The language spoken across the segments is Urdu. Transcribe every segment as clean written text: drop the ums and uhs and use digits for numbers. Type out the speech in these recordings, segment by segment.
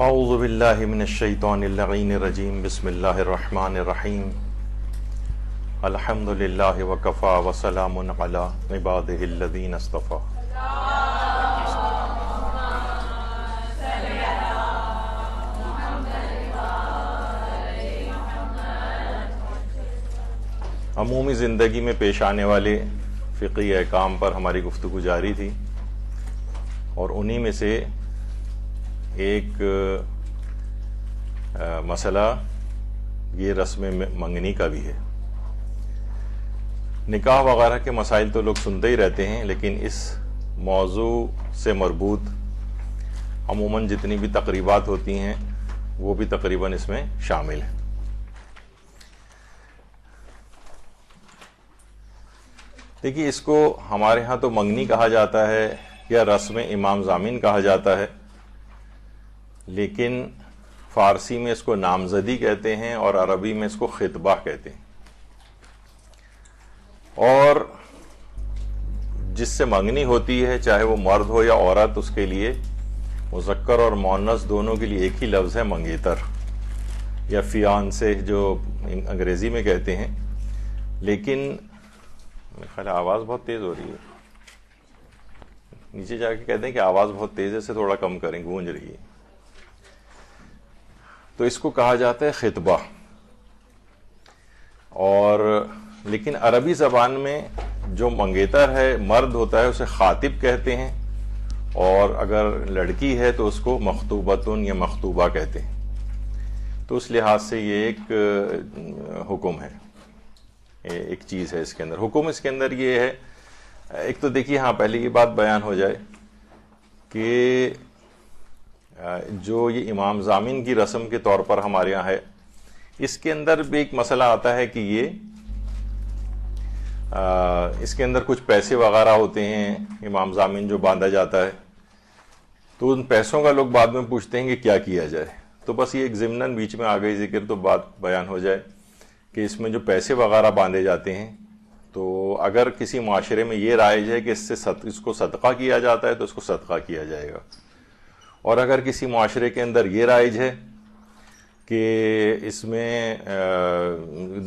اعوذ باللہ من الشیطان اللعین الرجیم بسم اللہ الرحمن الرحیم الحمد للہ وکفا وسلام علی عبادہ الذین اصطفی. عمومی زندگی میں پیش آنے والے فقہی احکام پر ہماری گفتگو جاری تھی، اور انہی میں سے ایک مسئلہ یہ رسم منگنی کا بھی ہے. نکاح وغیرہ کے مسائل تو لوگ سنتے ہی رہتے ہیں، لیکن اس موضوع سے مربوط عموماً جتنی بھی تقریبات ہوتی ہیں وہ بھی تقریباً اس میں شامل ہیں. دیکھیے، اس کو ہمارے ہاں تو منگنی کہا جاتا ہے یا رسم امام ضامن کہا جاتا ہے، لیکن فارسی میں اس کو نامزدی کہتے ہیں اور عربی میں اس کو خطبہ کہتے ہیں. اور جس سے منگنی ہوتی ہے، چاہے وہ مرد ہو یا عورت، اس کے لیے مذکر اور مؤنث دونوں کے لیے ایک ہی لفظ ہے، منگیتر یا فیانسے جو انگریزی میں کہتے ہیں. لیکن میرے خیال آواز بہت تیز ہو رہی ہے، نیچے جا کے کہتے ہیں کہ آواز بہت تیز ہے، اسے تھوڑا کم کریں، گونج رہی ہے. تو اس کو کہا جاتا ہے خطبہ. اور لیکن عربی زبان میں جو منگیتر ہے، مرد ہوتا ہے، اسے خاطب کہتے ہیں، اور اگر لڑکی ہے تو اس کو مخطوبتن یا مخطوبہ کہتے ہیں. تو اس لحاظ سے یہ ایک حکم ہے، ایک چیز ہے اس کے اندر. حکم اس کے اندر یہ ہے، ایک تو دیکھیے، ہاں پہلے یہ بات بیان ہو جائے کہ جو یہ امام ضامن کی رسم کے طور پر ہمارے یہاں ہے، اس کے اندر بھی ایک مسئلہ آتا ہے کہ یہ اس کے اندر کچھ پیسے وغیرہ ہوتے ہیں امام ضامن جو باندھا جاتا ہے. تو ان پیسوں کا لوگ بعد میں پوچھتے ہیں کہ کیا کیا جائے. تو بس یہ ایک ضمناً بیچ میں آ گئی ذکر، تو بات بیان ہو جائے کہ اس میں جو پیسے وغیرہ باندھے جاتے ہیں، تو اگر کسی معاشرے میں یہ رائج ہے کہ اس کو صدقہ کیا جاتا ہے تو اس کو صدقہ کیا جائے گا. اور اگر کسی معاشرے کے اندر یہ رائج ہے کہ اس میں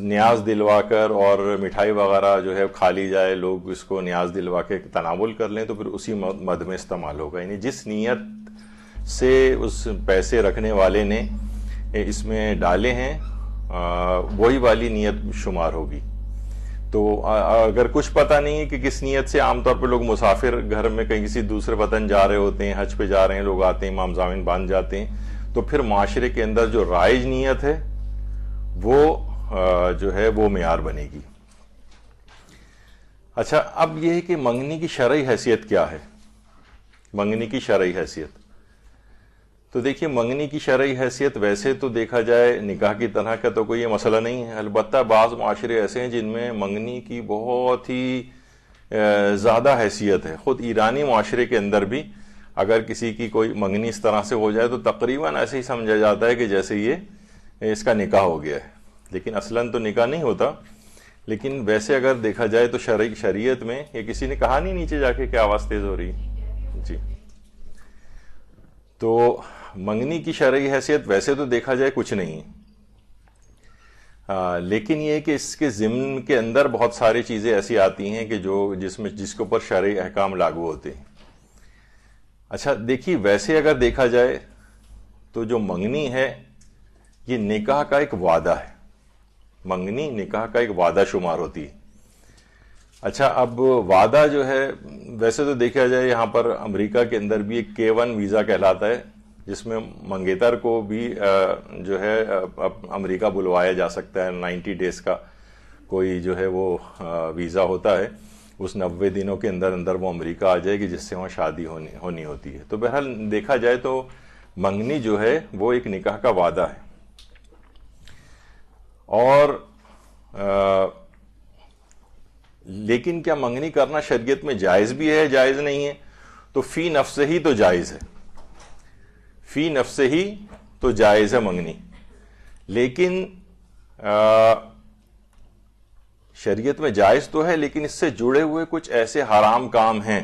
نیاز دلوا کر اور مٹھائی وغیرہ جو ہے کھا لی جائے، لوگ اس کو نیاز دلوا کے تناول کر لیں، تو پھر اسی مد میں استعمال ہوگا. یعنی جس نیت سے اس پیسے رکھنے والے نے اس میں ڈالے ہیں وہی والی نیت شمار ہوگی. تو اگر کچھ پتہ نہیں ہے کہ کس نیت سے، عام طور پہ لوگ مسافر گھر میں کہیں کسی دوسرے وطن جا رہے ہوتے ہیں، حج پہ جا رہے ہیں، لوگ آتے ہیں، امام ضامن باندھ جاتے ہیں، تو پھر معاشرے کے اندر جو رائج نیت ہے وہ جو ہے وہ معیار بنے گی. اچھا، اب یہ ہے کہ منگنی کی شرعی حیثیت کیا ہے. منگنی کی شرعی حیثیت تو دیکھیے، منگنی کی شرعی حیثیت ویسے تو دیکھا جائے نکاح کی طرح کا تو کوئی یہ مسئلہ نہیں ہے. البتہ بعض معاشرے ایسے ہیں جن میں منگنی کی بہت ہی زیادہ حیثیت ہے. خود ایرانی معاشرے کے اندر بھی اگر کسی کی کوئی منگنی اس طرح سے ہو جائے تو تقریباً ایسے ہی سمجھا جاتا ہے کہ جیسے یہ اس کا نکاح ہو گیا ہے. لیکن اصلاً تو نکاح نہیں ہوتا. لیکن ویسے اگر دیکھا جائے تو شریعت میں یہ کسی نے کہا نہیں نیچے جا کے کہ آواز تیز ہو رہی ہے جی. تو منگنی کی شرعی حیثیت ویسے تو دیکھا جائے کچھ نہیں ہے، لیکن یہ کہ اس کے ضمن کے اندر بہت ساری چیزیں ایسی آتی ہیں کہ جس کے اوپر شرعی احکام لاگو ہوتے ہیں. اچھا دیکھیے، ویسے اگر دیکھا جائے تو جو منگنی ہے یہ نکاح کا ایک وعدہ ہے. منگنی نکاح کا ایک وعدہ شمار ہوتی ہے. اچھا، اب وعدہ جو ہے ویسے تو دیکھا جائے یہاں پر امریکہ کے اندر بھی ایک K1 ویزا کہلاتا ہے، جس میں منگیتر کو بھی جو ہے امریکہ بلوایا جا سکتا ہے. 90 ڈیز کا کوئی جو ہے وہ ویزا ہوتا ہے. اس 90 دنوں کے اندر اندر وہ امریکہ آ جائے گی، جس سے وہاں شادی ہونی ہوتی ہے. تو بہرحال دیکھا جائے تو منگنی جو ہے وہ ایک نکاح کا وعدہ ہے. اور لیکن کیا منگنی کرنا شریعت میں جائز بھی ہے، جائز نہیں ہے؟ تو فی نفس ہی تو جائز ہے، فی نفس ہی تو جائز ہے منگنی. لیکن شریعت میں جائز تو ہے، لیکن اس سے جڑے ہوئے کچھ ایسے حرام کام ہیں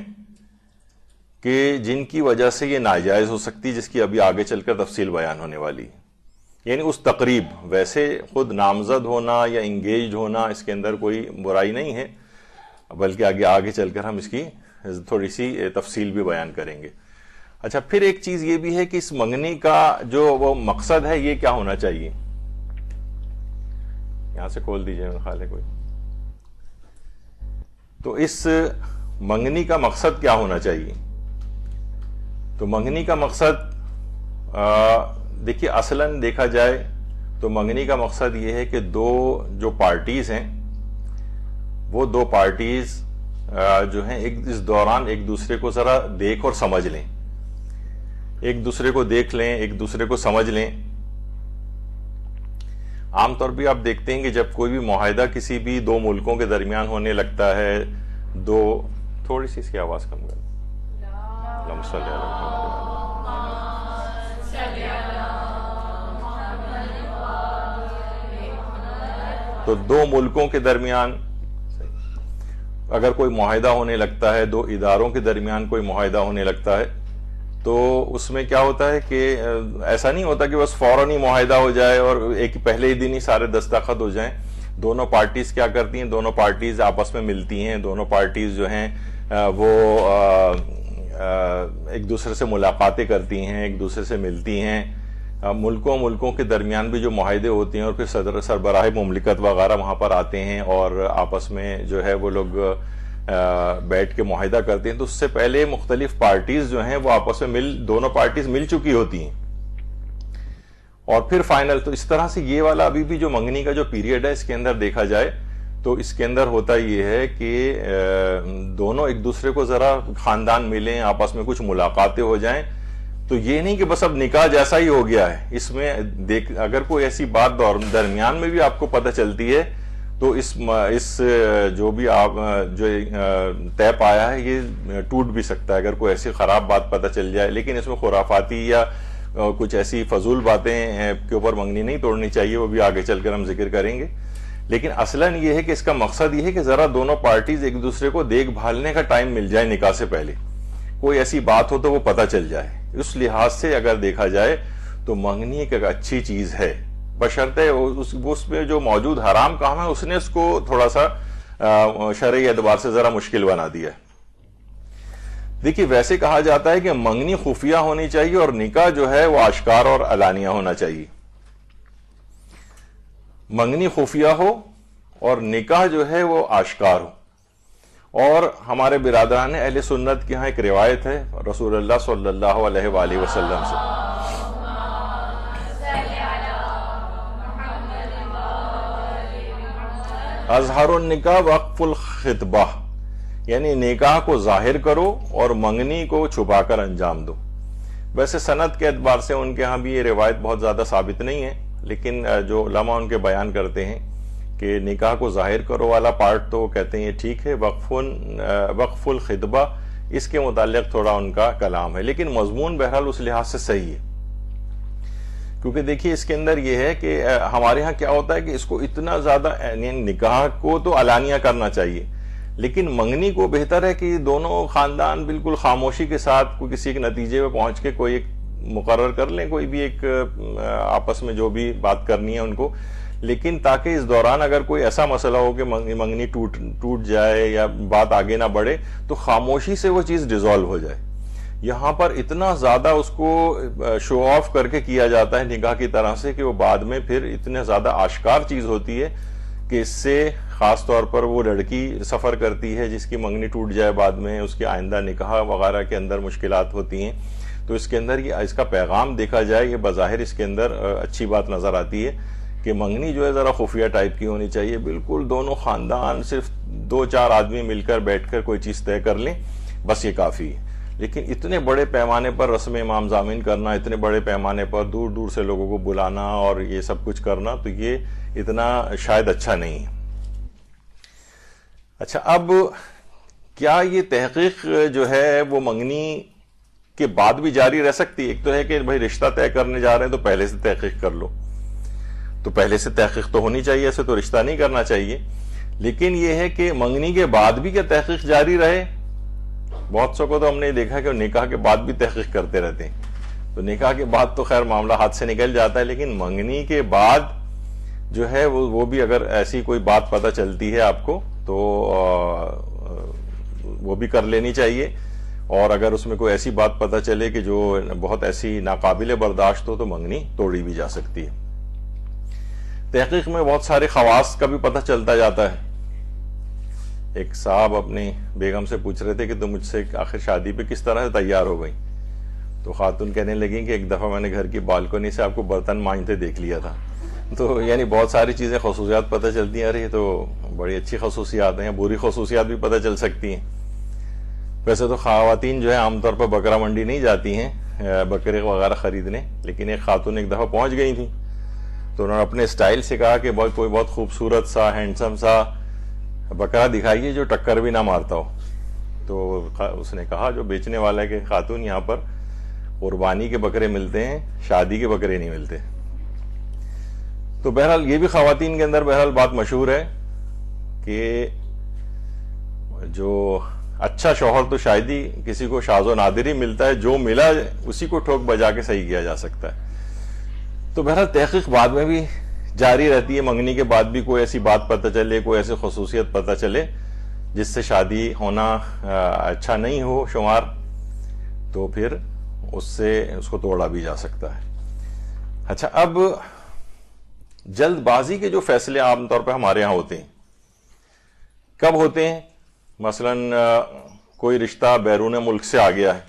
کہ جن کی وجہ سے یہ ناجائز ہو سکتی ہے، جس کی ابھی آگے چل کر تفصیل بیان ہونے والی ہے. یعنی اس تقریب، ویسے خود نامزد ہونا یا انگیجڈ ہونا اس کے اندر کوئی برائی نہیں ہے، بلکہ آگے چل کر ہم اس کی تھوڑی سی تفصیل بھی بیان کریں گے. اچھا، پھر ایک چیز یہ بھی ہے کہ اس منگنی کا جو وہ مقصد ہے یہ کیا ہونا چاہیے. یہاں سے کھول دیجئے میرے خیال ہے کوئی. تو اس منگنی کا مقصد کیا ہونا چاہیے. تو منگنی کا مقصد دیکھیے اصلاً دیکھا جائے تو منگنی کا مقصد یہ ہے کہ دو جو پارٹیز ہیں وہ دو پارٹیز جو ہیں اس دوران ایک دوسرے کو ذرا دیکھ اور سمجھ لیں، ایک دوسرے کو دیکھ لیں، ایک دوسرے کو سمجھ لیں. عام طور پہ آپ دیکھتے ہیں کہ جب کوئی بھی معاہدہ کسی بھی دو ملکوں کے درمیان ہونے لگتا ہے، تھوڑی سی اس کی آواز کم کر. تو دو ملکوں کے درمیان اگر کوئی معاہدہ ہونے لگتا ہے، دو اداروں کے درمیان کوئی معاہدہ ہونے لگتا ہے، تو اس میں کیا ہوتا ہے کہ ایسا نہیں ہوتا کہ بس فوراً ہی معاہدہ ہو جائے اور ایک پہلے ہی دن ہی سارے دستخط ہو جائیں. دونوں پارٹیز کیا کرتی ہیں، دونوں پارٹیز آپس میں ملتی ہیں، دونوں پارٹیز جو ہیں وہ ایک دوسرے سے ملاقاتیں کرتی ہیں، ایک دوسرے سے ملتی ہیں. ملکوں کے درمیان بھی جو معاہدے ہوتے ہیں اور پھر سربراہ مملکت وغیرہ وہاں پر آتے ہیں اور آپس میں جو ہے وہ لوگ بیٹھ کے معاہدہ کرتے ہیں. تو اس سے پہلے مختلف پارٹیز جو ہیں وہ آپس میں دونوں پارٹیز مل چکی ہوتی ہیں اور پھر فائنل. تو اس طرح سے یہ والا ابھی بھی جو منگنی کا جو پیریڈ ہے اس کے اندر دیکھا جائے تو اس کے اندر ہوتا یہ ہے کہ دونوں ایک دوسرے کو ذرا خاندان ملیں، آپس میں کچھ ملاقاتیں ہو جائیں. تو یہ نہیں کہ بس اب نکاح جیسا ہی ہو گیا ہے. اس میں اگر کوئی ایسی بات درمیان میں بھی آپ کو پتہ چلتی ہے تو اس جو بھی آپ جو طے پایا ہے یہ ٹوٹ بھی سکتا ہے اگر کوئی ایسی خراب بات پتہ چل جائے. لیکن اس میں خرافاتی یا کچھ ایسی فضول باتیں کے اوپر منگنی نہیں توڑنی چاہیے، وہ بھی آگے چل کر ہم ذکر کریں گے. لیکن اصلاً یہ ہے کہ اس کا مقصد یہ ہے کہ ذرا دونوں پارٹیز ایک دوسرے کو دیکھ بھالنے کا ٹائم مل جائے، نکاح سے پہلے کوئی ایسی بات ہو تو وہ پتہ چل جائے. اس لحاظ سے اگر دیکھا جائے تو منگنی ایک اچھی چیز ہے، بشرطے اس میں جو موجود حرام کام ہے اس نے اس کو تھوڑا سا شرعی اعتبار سے ذرا مشکل بنا دیا ہے. دیکھیے ویسے کہا جاتا ہے کہ منگنی خفیہ ہونی چاہیے اور نکاح جو ہے وہ آشکار اور علانیہ ہونا چاہیے. منگنی خفیہ ہو اور نکاح جو ہے وہ آشکار ہو. اور ہمارے برادران اہل سنت کے ہاں ایک روایت ہے رسول اللہ صلی اللہ علیہ وآلہ وسلم سے، اظہر النکاح وقف الخطبہ، یعنی نکاح کو ظاہر کرو اور منگنی کو چھپا کر انجام دو. ویسے سند کے اعتبار سے ان کے ہاں بھی یہ روایت بہت زیادہ ثابت نہیں ہے، لیکن جو علماء ان کے بیان کرتے ہیں کہ نکاح کو ظاہر کرو والا پارٹ تو کہتے ہیں یہ ٹھیک ہے، وقف الخطبہ اس کے متعلق تھوڑا ان کا کلام ہے، لیکن مضمون بہرحال اس لحاظ سے صحیح ہے. کیونکہ دیکھیے اس کے اندر یہ ہے کہ ہمارے ہاں کیا ہوتا ہے کہ اس کو اتنا زیادہ نکاح کو تو علانیہ کرنا چاہیے، لیکن منگنی کو بہتر ہے کہ دونوں خاندان بالکل خاموشی کے ساتھ کوئی کسی ایک نتیجے پہ پہنچ کے کوئی ایک مقرر کر لیں، کوئی بھی ایک آپس میں جو بھی بات کرنی ہے ان کو. لیکن تاکہ اس دوران اگر کوئی ایسا مسئلہ ہو کہ منگنی ٹوٹ جائے یا بات آگے نہ بڑھے تو خاموشی سے وہ چیز ڈیزالو ہو جائے. یہاں پر اتنا زیادہ اس کو شو آف کر کے کیا جاتا ہے نکاح کی طرح سے کہ وہ بعد میں پھر اتنے زیادہ آشکار چیز ہوتی ہے کہ اس سے خاص طور پر وہ لڑکی سفر کرتی ہے جس کی منگنی ٹوٹ جائے بعد میں، اس کے آئندہ نکاح وغیرہ کے اندر مشکلات ہوتی ہیں. تو اس کے اندر اس کا پیغام دیکھا جائے یہ بظاہر اس کے اندر اچھی بات نظر آتی ہے کہ منگنی جو ہے ذرا خفیہ ٹائپ کی ہونی چاہیے. بالکل دونوں خاندان صرف 2-4 آدمی مل کر بیٹھ کر کوئی چیز طے کر لیں، بس یہ کافی ہے. لیکن اتنے بڑے پیمانے پر رسم امام ضامن کرنا، اتنے بڑے پیمانے پر دور دور سے لوگوں کو بلانا اور یہ سب کچھ کرنا، تو یہ اتنا شاید اچھا نہیں ہے. اچھا، اب کیا یہ تحقیق جو ہے وہ منگنی کے بعد بھی جاری رہ سکتی ہے؟ ایک تو ہے کہ بھائی رشتہ طے کرنے جا رہے ہیں تو پہلے سے تحقیق کر لو، تو پہلے سے تحقیق تو ہونی چاہیے، ایسے تو رشتہ نہیں کرنا چاہیے. لیکن یہ ہے کہ منگنی کے بعد بھی کیا تحقیق جاری رہے؟ بہت سو کو تو ہم نے دیکھا کہ نکاح کے بعد بھی تحقیق کرتے رہتے ہیں. تو نکاح کے بعد تو خیر معاملہ ہاتھ سے نکل جاتا ہے, لیکن منگنی کے بعد جو ہے وہ بھی اگر ایسی کوئی بات پتہ چلتی ہے آپ کو تو وہ بھی کر لینی چاہیے. اور اگر اس میں کوئی ایسی بات پتہ چلے کہ جو بہت ایسی ناقابل برداشت ہو تو منگنی توڑی بھی جا سکتی ہے. تحقیق میں بہت سارے خواص کا بھی پتہ چلتا جاتا ہے. ایک صاحب اپنی بیگم سے پوچھ رہے تھے کہ تم مجھ سے آخر شادی پہ کس طرح سے تیار ہو گئی؟ تو خاتون کہنے لگیں کہ ایک دفعہ میں نے گھر کی بالکنی سے آپ کو برتن مانجتے دیکھ لیا تھا. تو یعنی بہت ساری چیزیں خصوصیات پتہ چلتی ہیں. ارے تو بڑی اچھی خصوصیات ہیں, بری خصوصیات بھی پتہ چل سکتی ہیں. ویسے تو خواتین جو ہے عام طور پر بکرا منڈی نہیں جاتی ہیں بکرے وغیرہ خریدنے, لیکن ایک خاتون ایک دفعہ پہنچ گئی تھی تو انہوں نے اپنے اسٹائل سے کہا کہ کوئی بہت خوبصورت سا ہینڈسم سا بکرا دکھائیے جو ٹکر بھی نہ مارتا ہو. تو اس نے کہا جو بیچنے والا ہے کہ خاتون یہاں پر قربانی کے بکرے ملتے ہیں, شادی کے بکرے نہیں ملتے. تو بہرحال یہ بھی خواتین کے اندر بہرحال بات مشہور ہے کہ جو اچھا شوہر تو شاید ہی کسی کو شاذ و نادر ہی ملتا ہے, جو ملا اسی کو ٹھوک بجا کے صحیح کیا جا سکتا ہے. تو بہرحال تحقیق بعد میں بھی جاری رہتی ہے. منگنی کے بعد بھی کوئی ایسی بات پتہ چلے, کوئی ایسی خصوصیت پتہ چلے جس سے شادی ہونا اچھا نہیں ہو شمار, تو پھر اس کو توڑا بھی جا سکتا ہے. اچھا, اب جلد بازی کے جو فیصلے عام طور پہ ہمارے ہاں ہوتے ہیں کب ہوتے ہیں؟ مثلا کوئی رشتہ بیرون ملک سے آ گیا ہے,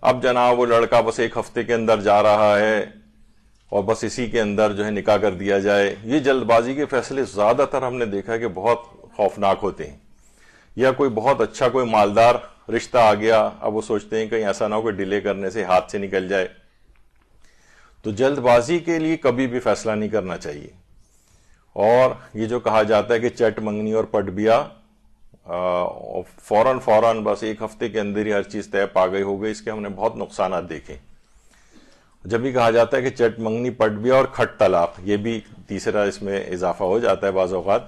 اب جناب وہ لڑکا بس ایک ہفتے کے اندر جا رہا ہے اور بس اسی کے اندر جو ہے نکاح کر دیا جائے. یہ جلد بازی کے فیصلے زیادہ تر ہم نے دیکھا ہے کہ بہت خوفناک ہوتے ہیں. یا کوئی بہت اچھا کوئی مالدار رشتہ آ گیا, اب وہ سوچتے ہیں کہیں ایسا نہ ہو کہ ڈیلے کرنے سے ہاتھ سے نکل جائے. تو جلد بازی کے لیے کبھی بھی فیصلہ نہیں کرنا چاہیے. اور یہ جو کہا جاتا ہے کہ چٹ منگنی اور پٹ بیا, فوراً بس ایک ہفتے کے اندر ہی ہر چیز طے پا گئی ہو گئی, اس کے ہم نے بہت نقصانات دیکھے. جب بھی کہا جاتا ہے کہ چٹ منگنی پٹ بیا اور کھٹ طلاق, یہ بھی تیسرا اس میں اضافہ ہو جاتا ہے بعض اوقات,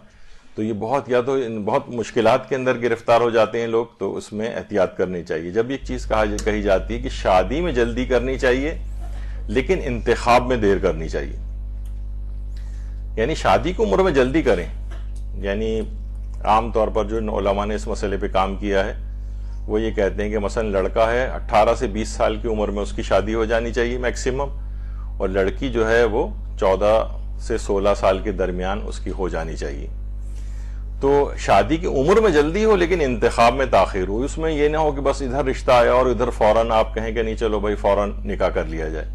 تو یہ بہت مشکلات کے اندر گرفتار ہو جاتے ہیں لوگ. تو اس میں احتیاط کرنی چاہیے. جب ایک چیز کہی جاتی ہے کہ شادی میں جلدی کرنی چاہیے لیکن انتخاب میں دیر کرنی چاہیے, یعنی شادی کو عمر میں جلدی کریں. یعنی عام طور پر جو علماء نے اس مسئلے پہ کام کیا ہے وہ یہ کہتے ہیں کہ مثلا لڑکا ہے 18 سے 20 سال کی عمر میں اس کی شادی ہو جانی چاہیے میکسیمم, اور لڑکی جو ہے وہ 14 سے 16 سال کے درمیان اس کی ہو جانی چاہیے. تو شادی کی عمر میں جلدی ہو لیکن انتخاب میں تاخیر ہو. اس میں یہ نہ ہو کہ بس ادھر رشتہ آیا اور ادھر فوراً آپ کہیں کہ نہیں چلو بھائی فوراً نکاح کر لیا جائے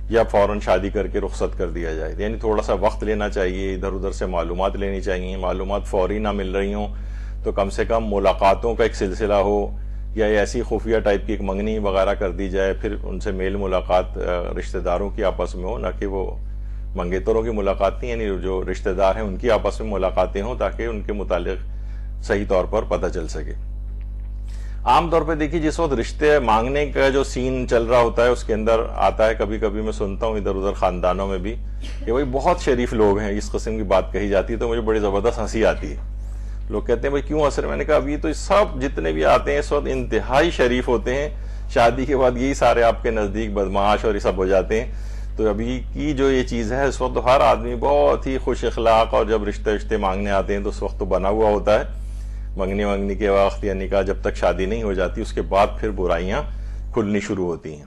یا فوراً شادی کر کے رخصت کر دیا جائے. یعنی تھوڑا سا وقت لینا چاہیے, ادھر ادھر سے معلومات لینی چاہیے. معلومات فوری نہ مل رہی ہوں تو کم سے کم ملاقاتوں کا ایک سلسلہ ہو, یا ایسی خفیہ ٹائپ کی ایک منگنی وغیرہ کر دی جائے, پھر ان سے میل ملاقات رشتہ داروں کی آپس میں ہو, نہ کہ وہ منگیتروں کی ملاقات نہیں, یعنی جو رشتہ دار ہیں ان کی آپس میں ملاقاتیں ہوں تاکہ ان کے متعلق صحیح طور پر پتہ چل سکے. عام طور پہ دیکھیے جس وقت رشتے مانگنے کا جو سین چل رہا ہوتا ہے اس کے اندر آتا ہے, کبھی کبھی میں سنتا ہوں ادھر ادھر خاندانوں میں بھی کہ بھائی بہت شریف لوگ ہیں, اس قسم کی بات کہی جاتی ہے تو مجھے بڑی زبردست ہنسی آتی ہے. لوگ کہتے ہیں بھائی کیوں اثر؟ میں نے کہا ابھی تو سب جتنے بھی آتے ہیں اس وقت انتہائی شریف ہوتے ہیں, شادی کے بعد یہی سارے آپ کے نزدیک بدمعاش اور یہ سب ہو جاتے ہیں. تو ابھی کی جو یہ چیز ہے اس وقت تو ہر آدمی بہت ہی خوش اخلاق, اور جب رشتے مانگنے آتے ہیں تو اس وقت تو بنا ہوا ہوتا ہے. منگنی کے وقت یا نکاح جب تک شادی نہیں ہو جاتی اس کے بعد پھر برائیاں کھلنی شروع ہوتی ہیں.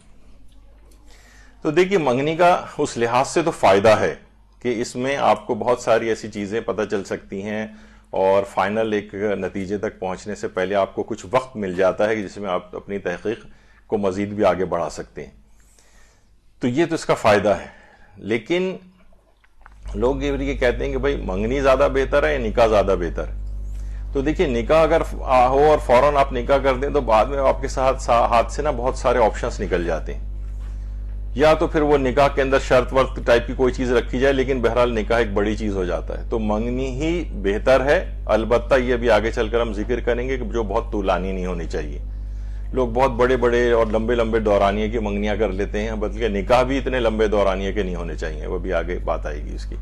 تو دیکھیے منگنی کا اس لحاظ سے تو فائدہ ہے کہ اس میں آپ کو بہت ساری ایسی چیزیں پتہ چل سکتی ہیں, اور فائنل ایک نتیجے تک پہنچنے سے پہلے آپ کو کچھ وقت مل جاتا ہے جس میں آپ اپنی تحقیق کو مزید بھی آگے بڑھا سکتے ہیں. تو یہ تو اس کا فائدہ ہے. لیکن لوگ یہ کہتے ہیں کہ بھائی منگنی زیادہ بہتر ہے یا نکاح زیادہ بہتر ہے. تو دیکھیے نکاح اگر ہو اور فوراً آپ نکاح کر دیں تو بعد میں آپ کے ہاتھ سے نا بہت سارے آپشنز نکل جاتے ہیں. یا تو پھر وہ نکاح کے اندر شرط ورط ٹائپ کی کوئی چیز رکھی جائے, لیکن بہرحال نکاح ایک بڑی چیز ہو جاتا ہے. تو منگنی ہی بہتر ہے. البتہ یہ بھی آگے چل کر ہم ذکر کریں گے کہ جو بہت طولانی نہیں ہونی چاہیے. لوگ بہت بڑے بڑے اور لمبے لمبے دورانیے کی منگنیاں کر لیتے ہیں, بلکہ نکاح بھی اتنے لمبے دورانیے کے نہیں ہونے چاہیے, وہ بھی آگے بات آئے گی اس کی.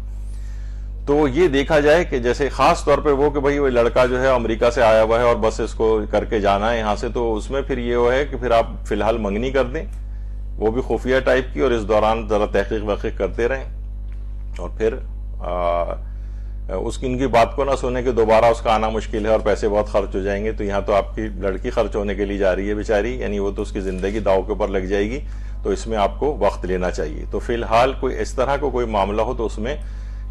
تو یہ دیکھا جائے کہ جیسے خاص طور پہ وہ کہ بھئی وہ لڑکا جو ہے امریکہ سے آیا ہوا ہے اور بس اس کو کر کے جانا ہے یہاں سے، تو اس میں پھر یہ ہے کہ پھر آپ فی الحال منگنی کر دیں، وہ بھی خفیہ ٹائپ کی، اور اس دوران ذرا تحقیق وحقیق کرتے رہیں، اور پھر ان کی بات کو نہ سنیں کہ دوبارہ اس کا آنا مشکل ہے اور پیسے بہت خرچ ہو جائیں گے، تو یہاں تو آپ کی لڑکی خرچ ہونے کے لیے جا رہی ہے بیچاری، یعنی وہ تو اس کی زندگی داؤ کے اوپر لگ جائے گی، تو اس میں آپ کو وقت لینا چاہیے۔ تو فی الحال کوئی اس طرح کو کوئی معاملہ ہو تو اس میں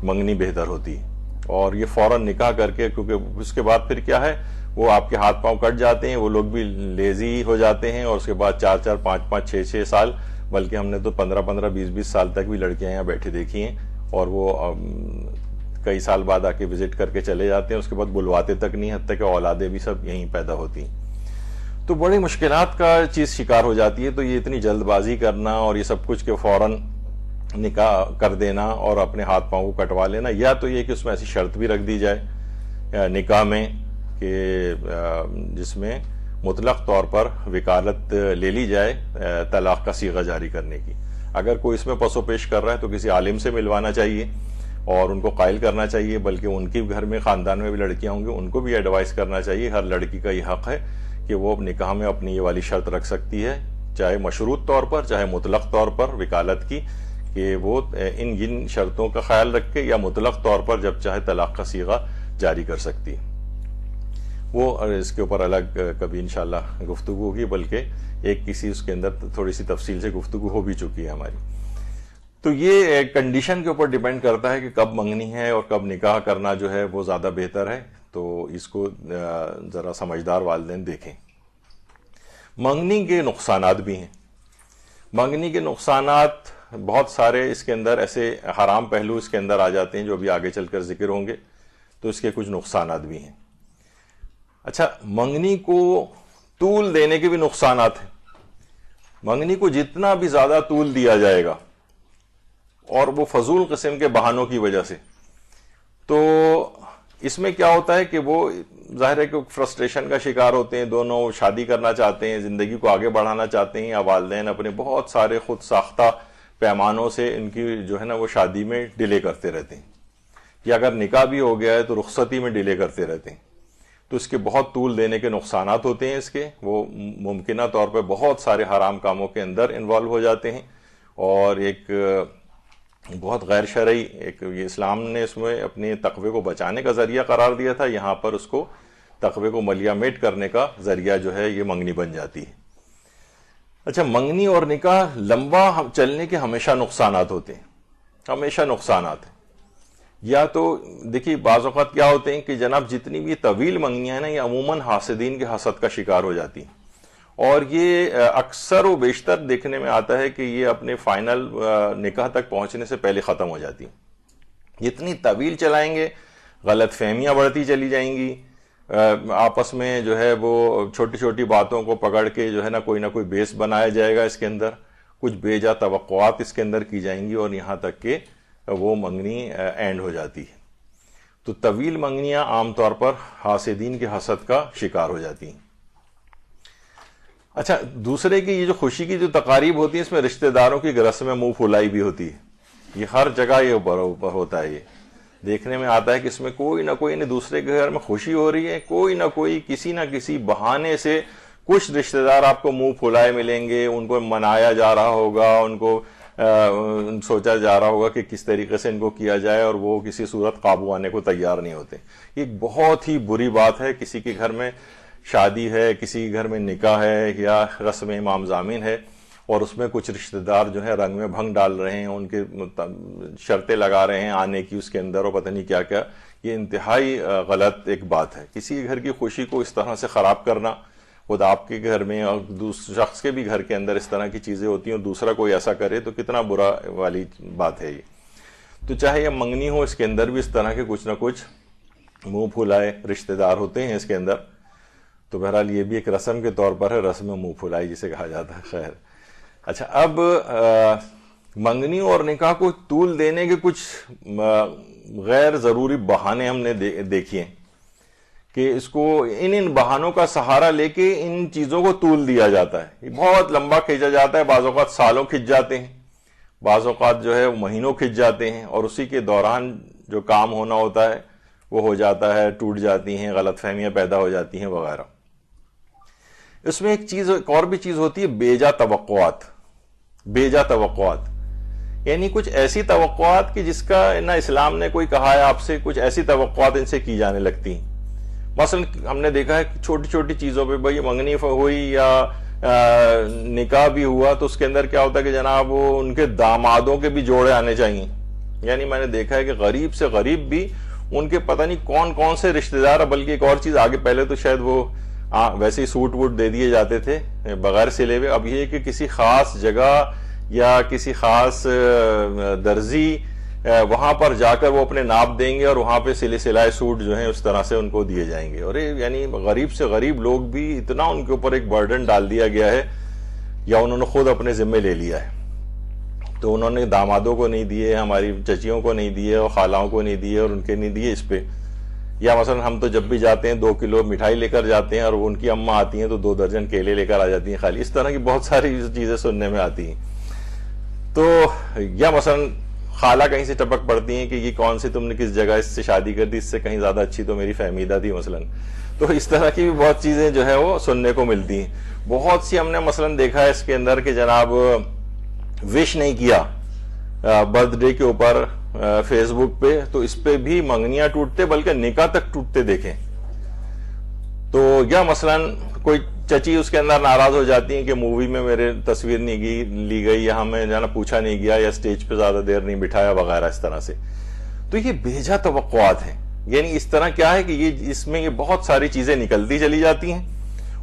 منگنی بہتر ہوتی ہے، اور یہ فوراً نکاح کر کے، کیونکہ اس کے بعد پھر کیا ہے، وہ آپ کے ہاتھ پاؤں کٹ جاتے ہیں، وہ لوگ بھی لیزی ہو جاتے ہیں، اور اس کے بعد 4 5 5 6 سال، بلکہ ہم نے تو 15 20 سال تک بھی لڑکیاں یہاں بیٹھی دیکھی ہیں، اور وہ کئی سال بعد آ کے وزٹ کر کے چلے جاتے ہیں، اس کے بعد بلواتے تک نہیں، حتیٰ کہ اولادیں بھی سب یہیں پیدا ہوتی ہیں۔ تو بڑی مشکلات کا چیز شکار ہو جاتی ہے۔ تو یہ اتنی جلد بازی کرنا اور یہ سب کچھ کہ فوراً نکاح کر دینا اور اپنے ہاتھ پاؤں کو کٹوا لینا، یا تو یہ کہ اس میں ایسی شرط بھی رکھ دی جائے نکاح میں کہ جس میں مطلق طور پر وکالت لے لی جائے طلاق کا صیغہ جاری کرنے کی۔ اگر کوئی اس میں پس و پیش کر رہا ہے تو کسی عالم سے ملوانا چاہیے اور ان کو قائل کرنا چاہیے، بلکہ ان کی گھر میں خاندان میں بھی لڑکیاں ہوں گی، ان کو بھی ایڈوائز کرنا چاہیے۔ ہر لڑکی کا یہ حق ہے کہ وہ نکاح میں اپنی یہ والی شرط رکھ سکتی ہے، چاہے مشروط طور پر چاہے مطلق طور پر وکالت کی، کہ وہ ان شرطوں کا خیال رکھ کے یا مطلق طور پر جب چاہے طلاق کا صیغہ جاری کر سکتی ہے۔ وہ اس کے اوپر الگ کبھی انشاءاللہ گفتگو ہوگی، بلکہ ایک کسی اس کے اندر تھوڑی سی تفصیل سے گفتگو ہو بھی چکی ہے ہماری۔ تو یہ کنڈیشن کے اوپر ڈیپینڈ کرتا ہے کہ کب منگنی ہے اور کب نکاح کرنا جو ہے وہ زیادہ بہتر ہے، تو اس کو ذرا سمجھدار والدین دیکھیں۔ منگنی کے نقصانات بھی ہیں۔ منگنی کے نقصانات بہت سارے، اس کے اندر ایسے حرام پہلو اس کے اندر آ جاتے ہیں جو ابھی آگے چل کر ذکر ہوں گے، تو اس کے کچھ نقصانات بھی ہیں۔ اچھا، منگنی کو طول دینے کے بھی نقصانات ہیں۔ منگنی کو جتنا بھی زیادہ طول دیا جائے گا اور وہ فضول قسم کے بہانوں کی وجہ سے، تو اس میں کیا ہوتا ہے کہ وہ ظاہر ہے کہ فرسٹریشن کا شکار ہوتے ہیں، دونوں شادی کرنا چاہتے ہیں، زندگی کو آگے بڑھانا چاہتے ہیں، یا والدین اپنے بہت سارے خود ساختہ پیمانوں سے ان کی جو ہے نا وہ شادی میں ڈیلے کرتے رہتے ہیں، یا اگر نکاح بھی ہو گیا ہے تو رخصتی میں ڈیلے کرتے رہتے ہیں۔ تو اس کے بہت طول دینے کے نقصانات ہوتے ہیں، اس کے وہ ممکنہ طور پہ بہت سارے حرام کاموں کے اندر انوالو ہو جاتے ہیں، اور ایک بہت غیر شرعی یہ اسلام نے اس میں اپنے تقوی کو بچانے کا ذریعہ قرار دیا تھا، یہاں پر اس کو تقوی کو ملیا میٹ کرنے کا ذریعہ جو ہے یہ منگنی بن جاتی ہے۔ اچھا، منگنی اور نکاح لمبا چلنے کے ہمیشہ نقصانات ہوتے ہیں، ہمیشہ نقصانات ہیں۔ یا تو دیکھیے بعض اوقات کیا ہوتے ہیں کہ جناب جتنی بھی طویل منگنیاں ہیں نا، یہ عموماً حاسدین کے حسد کا شکار ہو جاتی ہیں، اور یہ اکثر و بیشتر دیکھنے میں آتا ہے کہ یہ اپنے فائنل نکاح تک پہنچنے سے پہلے ختم ہو جاتی ہیں۔ جتنی طویل چلائیں گے غلط فہمیاں بڑھتی چلی جائیں گی، آپس میں جو ہے وہ چھوٹی چھوٹی باتوں کو پکڑ کے جو ہے نا کوئی بیس بنایا جائے گا، اس کے اندر کچھ بے جا توقعات اس کے اندر کی جائیں گی، اور یہاں تک کہ وہ منگنی اینڈ ہو جاتی ہے۔ تو طویل منگنیاں عام طور پر حاسدین کے حسد کا شکار ہو جاتی ہیں۔ اچھا، دوسرے کی یہ جو خوشی کی جو تقاریب ہوتی ہیں، اس میں رشتہ داروں کی رسم منہ پھلائی بھی ہوتی ہے۔ یہ ہر جگہ یہ اوپر ہوتا ہے، یہ دیکھنے میں آتا ہے کہ اس میں کوئی نہ کوئی دوسرے کے گھر میں خوشی ہو رہی ہے، کوئی نہ کوئی کسی نہ کسی بہانے سے کچھ رشتہ دار آپ کو منہ پھلائے ملیں گے، ان کو منایا جا رہا ہوگا، ان کو سوچا جا رہا ہوگا کہ کس طریقے سے ان کو کیا جائے، اور وہ کسی صورت قابو آنے کو تیار نہیں ہوتے۔ یہ ایک بہت ہی بری بات ہے۔ کسی کے گھر میں شادی ہے، کسی کے گھر میں نکاح ہے یا رسم امام ضامن ہے، اور اس میں کچھ رشتہ دار جو ہے رنگ میں بھنگ ڈال رہے ہیں، ان کے شرطیں لگا رہے ہیں آنے کی اس کے اندر، اور پتہ نہیں کیا کیا۔ یہ انتہائی غلط ایک بات ہے۔ کسی گھر کی خوشی کو اس طرح سے خراب کرنا، خود آپ کے گھر میں اور دوسرے شخص کے بھی گھر کے اندر اس طرح کی چیزیں ہوتی ہیں، اور دوسرا کوئی ایسا کرے تو کتنا برا والی بات ہے یہ۔ تو چاہے یہ منگنی ہو، اس کے اندر بھی اس طرح کے کچھ نہ کچھ منہ پھلائے رشتہ دار ہوتے ہیں اس کے اندر۔ تو بہرحال یہ بھی ایک رسم کے طور پر ہے، رسم منہ پھلائی جسے کہا جاتا ہے۔ خیر، اچھا، اب منگنی اور نکاح کو طول دینے کے کچھ غیر ضروری بہانے ہم نے دیکھیے کہ اس کو ان بہانوں کا سہارا لے کے ان چیزوں کو طول دیا جاتا ہے۔ یہ بہت لمبا کھینچا جاتا ہے، بعض اوقات سالوں کھنچ جاتے ہیں، بعض اوقات جو ہے وہ مہینوں کھنچ جاتے ہیں، اور اسی کے دوران جو کام ہونا ہوتا ہے وہ ہو جاتا ہے، ٹوٹ جاتی ہیں، غلط فہمیاں پیدا ہو جاتی ہیں وغیرہ۔ اس میں ایک اور بھی چیز ہوتی ہے، بیجا توقعات۔ بیجا توقعات یعنی کچھ ایسی توقعات کہ جس کا نہ اسلام نے کوئی کہا ہے آپ سے، کچھ ایسی توقعات ان سے کی جانے لگتی ہیں۔ مثلا ہم نے دیکھا ہے چھوٹی چھوٹی چیزوں پہ، بھائی منگنی ہوئی یا نکاح بھی ہوا تو اس کے اندر کیا ہوتا ہے کہ جناب وہ ان کے دامادوں کے بھی جوڑے آنے چاہیے۔ یعنی میں نے دیکھا ہے کہ غریب سے غریب بھی ان کے پتہ نہیں کون کون سے رشتہ دار، بلکہ ایک اور چیز آگے، پہلے تو شاید وہ ویسے ہی سوٹ ووٹ دے دیے جاتے تھے بغیر سلے ہوئے، اب یہ کہ کسی خاص جگہ یا کسی خاص درزی وہاں پر جا کر وہ اپنے ناپ دیں گے اور وہاں پہ سلائے سوٹ جو ہیں اس طرح سے ان کو دیے جائیں گے۔ اور یعنی غریب سے غریب لوگ بھی اتنا ان کے اوپر ایک برڈن ڈال دیا گیا ہے، یا انہوں نے خود اپنے ذمے لے لیا ہے۔ تو انہوں نے دامادوں کو نہیں دیے، ہماری چچیوں کو نہیں دیے اور خالاؤں کو نہیں دیے اور ان کے نہیں دیے اس پہ۔ یا مثلا ہم تو جب بھی جاتے ہیں 2 کلو مٹھائی لے کر جاتے ہیں اور ان کی اماں آتی ہیں تو 2 درجن کیلے لے کر آ جاتی ہیں خالی۔ اس طرح کی بہت ساری چیزیں سننے میں آتی ہیں۔ تو یا مثلا خالہ کہیں سے ٹپک پڑتی ہیں کہ یہ کون سی تم نے کس جگہ اس سے شادی کر دی، اس سے کہیں زیادہ اچھی تو میری فہمیدہ تھی مثلا۔ تو اس طرح کی بھی بہت چیزیں جو ہے وہ سننے کو ملتی ہیں۔ بہت سی ہم نے مثلا دیکھا ہے اس کے اندر کہ جناب وش نہیں کیا برتھ ڈے کے اوپر فیس بک پہ، تو اس پہ بھی منگنیاں ٹوٹتے، بلکہ نکاح تک ٹوٹتے دیکھیں۔ تو یا مثلا کوئی چچی اس کے اندر ناراض ہو جاتی ہیں کہ مووی میں میرے تصویر نہیں لی گئی، یا ہمیں جانا پوچھا نہیں گیا، یا سٹیج پہ زیادہ دیر نہیں بٹھایا وغیرہ اس طرح سے۔ تو یہ بیجا توقعات ہیں۔ یعنی اس طرح کیا ہے کہ اس میں یہ بہت ساری چیزیں نکلتی چلی جاتی ہیں،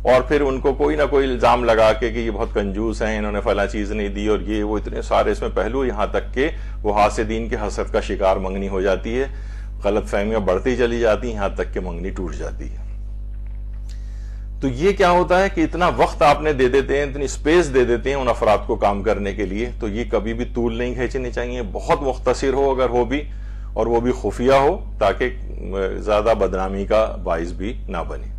اور پھر ان کو کوئی نہ کوئی الزام لگا کے کہ یہ بہت کنجوس ہیں، انہوں نے فلاں چیز نہیں دی، اور یہ وہ اتنے سارے اس میں پہلو، یہاں تک کہ وہ حاسدین کے حسد کا شکار منگنی ہو جاتی ہے، غلط فہمیاں بڑھتی چلی جاتی ہیں، یہاں تک کہ منگنی ٹوٹ جاتی ہے۔ تو یہ کیا ہوتا ہے کہ اتنا وقت آپ نے دے دیتے ہیں، اتنی سپیس دے دیتے ہیں ان افراد کو کام کرنے کے لیے، تو یہ کبھی بھی طول نہیں کھینچنی چاہیے، بہت مختصر ہو اگر ہو بھی، اور وہ بھی خفیہ ہو، تاکہ زیادہ بدنامی کا باعث بھی نہ بنے۔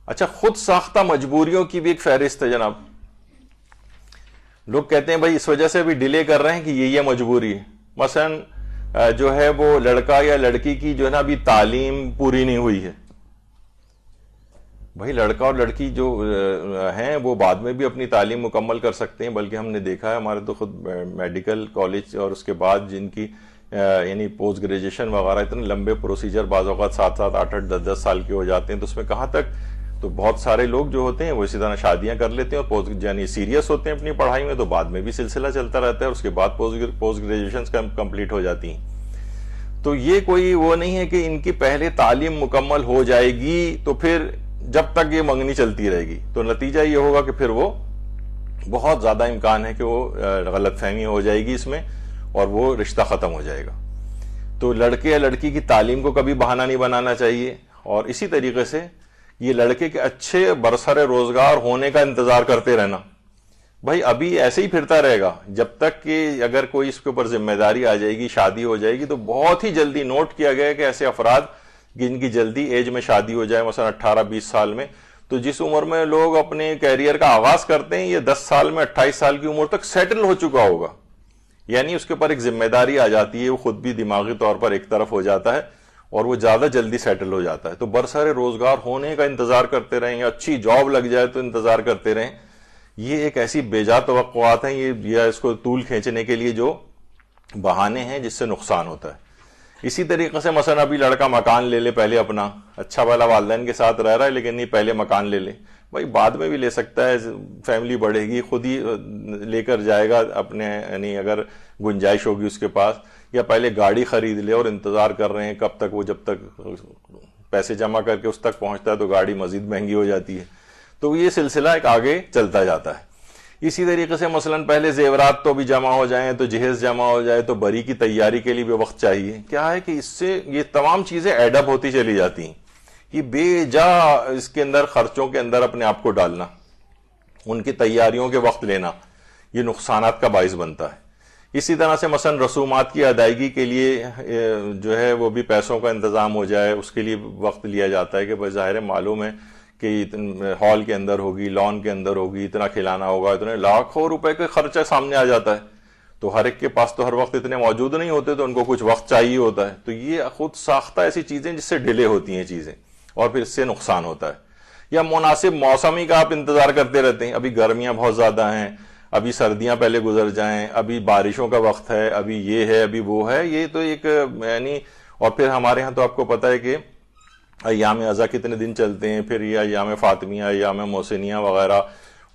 اچھا، خود ساختہ مجبوریوں کی بھی ایک فہرست ہے جناب۔ لوگ کہتے ہیں بھائی اس وجہ سے بھی ڈیلے کر رہے ہیں کہ یہ مجبوری ہے۔ مثلا جو ہے وہ لڑکا یا لڑکی کی جو ہے نا ابھی تعلیم پوری نہیں ہوئی ہے، بھائی لڑکا اور لڑکی جو ہیں وہ بعد میں بھی اپنی تعلیم مکمل کر سکتے ہیں، بلکہ ہم نے دیکھا ہے ہمارے تو خود میڈیکل کالج اور اس کے بعد جن کی یعنی پوسٹ گریجویشن وغیرہ اتنے لمبے پروسیجر بعض اوقات 7 8 10 سال کے ہو جاتے ہیں، تو اس میں کہاں تک، تو بہت سارے لوگ جو ہوتے ہیں وہ اسی طرح شادیاں کر لیتے ہیں اور یعنی سیریس ہوتے ہیں اپنی پڑھائی میں، تو بعد میں بھی سلسلہ چلتا رہتا ہے، اور اس کے بعد پوسٹ گریجویشن کمپلیٹ ہو جاتی ہیں۔ تو یہ کوئی وہ نہیں ہے کہ ان کی پہلے تعلیم مکمل ہو جائے گی تو پھر جب تک یہ منگنی چلتی رہے گی، تو نتیجہ یہ ہوگا کہ پھر وہ بہت زیادہ امکان ہے کہ وہ غلط فہمی ہو جائے گی اس میں، اور وہ رشتہ ختم ہو جائے گا۔ تو لڑکے یا لڑکی کی تعلیم کو کبھی بہانہ نہیں بنانا چاہیے، اور اسی طریقے سے یہ لڑکے کے اچھے برسر روزگار ہونے کا انتظار کرتے رہنا۔ بھائی ابھی ایسے ہی پھرتا رہے گا جب تک کہ اگر کوئی اس کے اوپر ذمہ داری آ جائے گی، شادی ہو جائے گی، تو بہت ہی جلدی نوٹ کیا گیا ہے کہ ایسے افراد جن کی جلدی ایج میں شادی ہو جائے، مثلا 18-20 سال میں، تو جس عمر میں لوگ اپنے کیریئر کا آغاز کرتے ہیں، یہ 10 سال میں 28 سال کی عمر تک سیٹل ہو چکا ہوگا۔ یعنی اس کے اوپر ایک ذمہ داری آ جاتی ہے، وہ خود بھی دماغی طور پر ایک طرف ہو جاتا ہے، اور وہ زیادہ جلدی سیٹل ہو جاتا ہے۔ تو برسر روزگار ہونے کا انتظار کرتے رہیں، یا اچھی جاب لگ جائے تو انتظار کرتے رہیں، یہ ایک ایسی بیجا توقعات ہیں، یہ اس کو طول کھینچنے کے لیے جو بہانے ہیں جس سے نقصان ہوتا ہے۔ اسی طریقے سے مثلا ابھی لڑکا مکان لے لے پہلے اپنا، اچھا والا والدین کے ساتھ رہ رہا ہے لیکن نہیں، پہلے مکان لے لے، بھائی بعد میں بھی لے سکتا ہے، فیملی بڑھے گی، خود ہی لے کر جائے گا اپنے، یعنی اگر گنجائش ہوگی اس کے پاس، یا پہلے گاڑی خرید لے، اور انتظار کر رہے ہیں کب تک وہ، جب تک پیسے جمع کر کے اس تک پہنچتا ہے تو گاڑی مزید مہنگی ہو جاتی ہے۔ تو یہ سلسلہ ایک آگے چلتا جاتا ہے۔ اسی طریقے سے مثلا پہلے زیورات تو بھی جمع ہو جائیں، تو جہیز جمع ہو جائے، تو بری کی تیاری کے لیے بھی وقت چاہیے۔ کیا ہے کہ اس سے یہ تمام چیزیں ایڈ اپ ہوتی چلی جاتی ہیں، یہ بے جا اس کے اندر خرچوں کے اندر اپنے آپ کو ڈالنا، ان کی تیاریوں کے وقت لینا، یہ نقصانات کا باعث بنتا ہے۔ اسی طرح سے مثلا رسومات کی ادائیگی کے لیے جو ہے وہ بھی پیسوں کا انتظام ہو جائے، اس کے لیے وقت لیا جاتا ہے کہ بھائی ظاہر معلوم ہے کہ ہال کے اندر ہوگی، لان کے اندر ہوگی، اتنا کھلانا ہوگا، اتنے لاکھوں روپے کا خرچہ سامنے آ جاتا ہے، تو ہر ایک کے پاس تو ہر وقت اتنے موجود نہیں ہوتے، تو ان کو کچھ وقت چاہیے ہوتا ہے. تو یہ خود ساختہ ایسی چیزیں جس سے ڈیلے ہوتی ہیں چیزیں، اور پھر اس سے نقصان ہوتا ہے. یا مناسب موسمی کا آپ انتظار کرتے رہتے ہیں، ابھی گرمیاں بہت زیادہ ہیں، ابھی سردیاں پہلے گزر جائیں، ابھی بارشوں کا وقت ہے، ابھی یہ ہے، ابھی وہ ہے. یہ تو ایک یعنی، اور پھر ہمارے ہاں تو آپ کو پتہ ہے کہ ایام ازا کتنے دن چلتے ہیں، پھر یہ ایام فاطمیہ، ایام محسنیہ وغیرہ،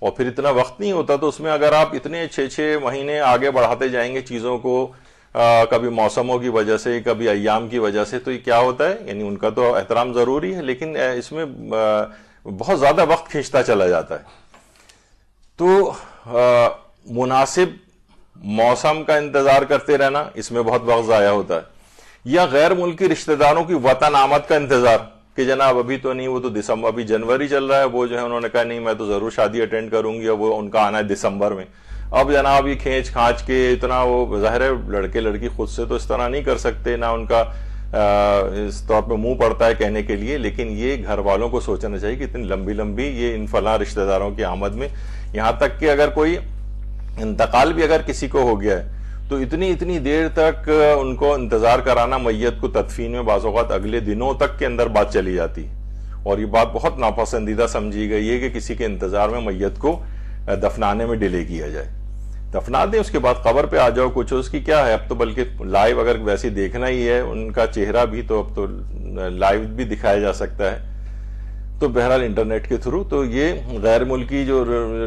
اور پھر اتنا وقت نہیں ہوتا. تو اس میں اگر آپ اتنے 6 مہینے آگے بڑھاتے جائیں گے چیزوں کو، کبھی موسموں کی وجہ سے، کبھی ایام کی وجہ سے، تو یہ کیا ہوتا ہے، یعنی ان کا تو احترام ضروری ہے، لیکن اس میں بہت زیادہ وقت کھینچتا چلا جاتا ہے. تو مناسب موسم کا انتظار کرتے رہنا، اس میں بہت وقت ضائع ہوتا ہے. یا غیر ملکی رشتہ داروں کی وطن آمد کا انتظار کہ جناب ابھی تو نہیں، وہ تو دسمبر، ابھی جنوری چل رہا ہے، وہ جو ہے انہوں نے کہا نہیں میں تو ضرور شادی اٹینڈ کروں گی، اور وہ ان کا آنا ہے دسمبر میں. اب جناب یہ کھینچ کھانچ کے اتنا، وہ ظاہر ہے لڑکے لڑکی خود سے تو اس طرح نہیں کر سکتے، نہ ان کا اس طور پہ منہ پڑتا ہے کہنے کے لیے، لیکن یہ گھر والوں کو سوچنا چاہیے کہ اتنی لمبی لمبی یہ ان فلاں رشتہ داروں کی آمد میں، یہاں تک کہ اگر کوئی انتقال بھی اگر کسی کو ہو گیا ہے تو اتنی دیر تک ان کو انتظار کرانا، میت کو تدفین میں بعض اوقات اگلے دنوں تک کے اندر بات چلی جاتی. اور یہ بات بہت ناپسندیدہ سمجھی گئی ہے کہ کسی کے انتظار میں میت کو دفنانے میں ڈیلے کیا جائے. دفنا دیں، اس کے بعد قبر پہ آ جاؤ، کچھ اس کی کیا ہے. اب تو بلکہ لائیو اگر ویسے دیکھنا ہی ہے ان کا چہرہ بھی، تو اب تو لائیو بھی دکھایا جا سکتا ہے. تو بہرحال انٹرنیٹ کے تھرو. تو یہ غیر ملکی جو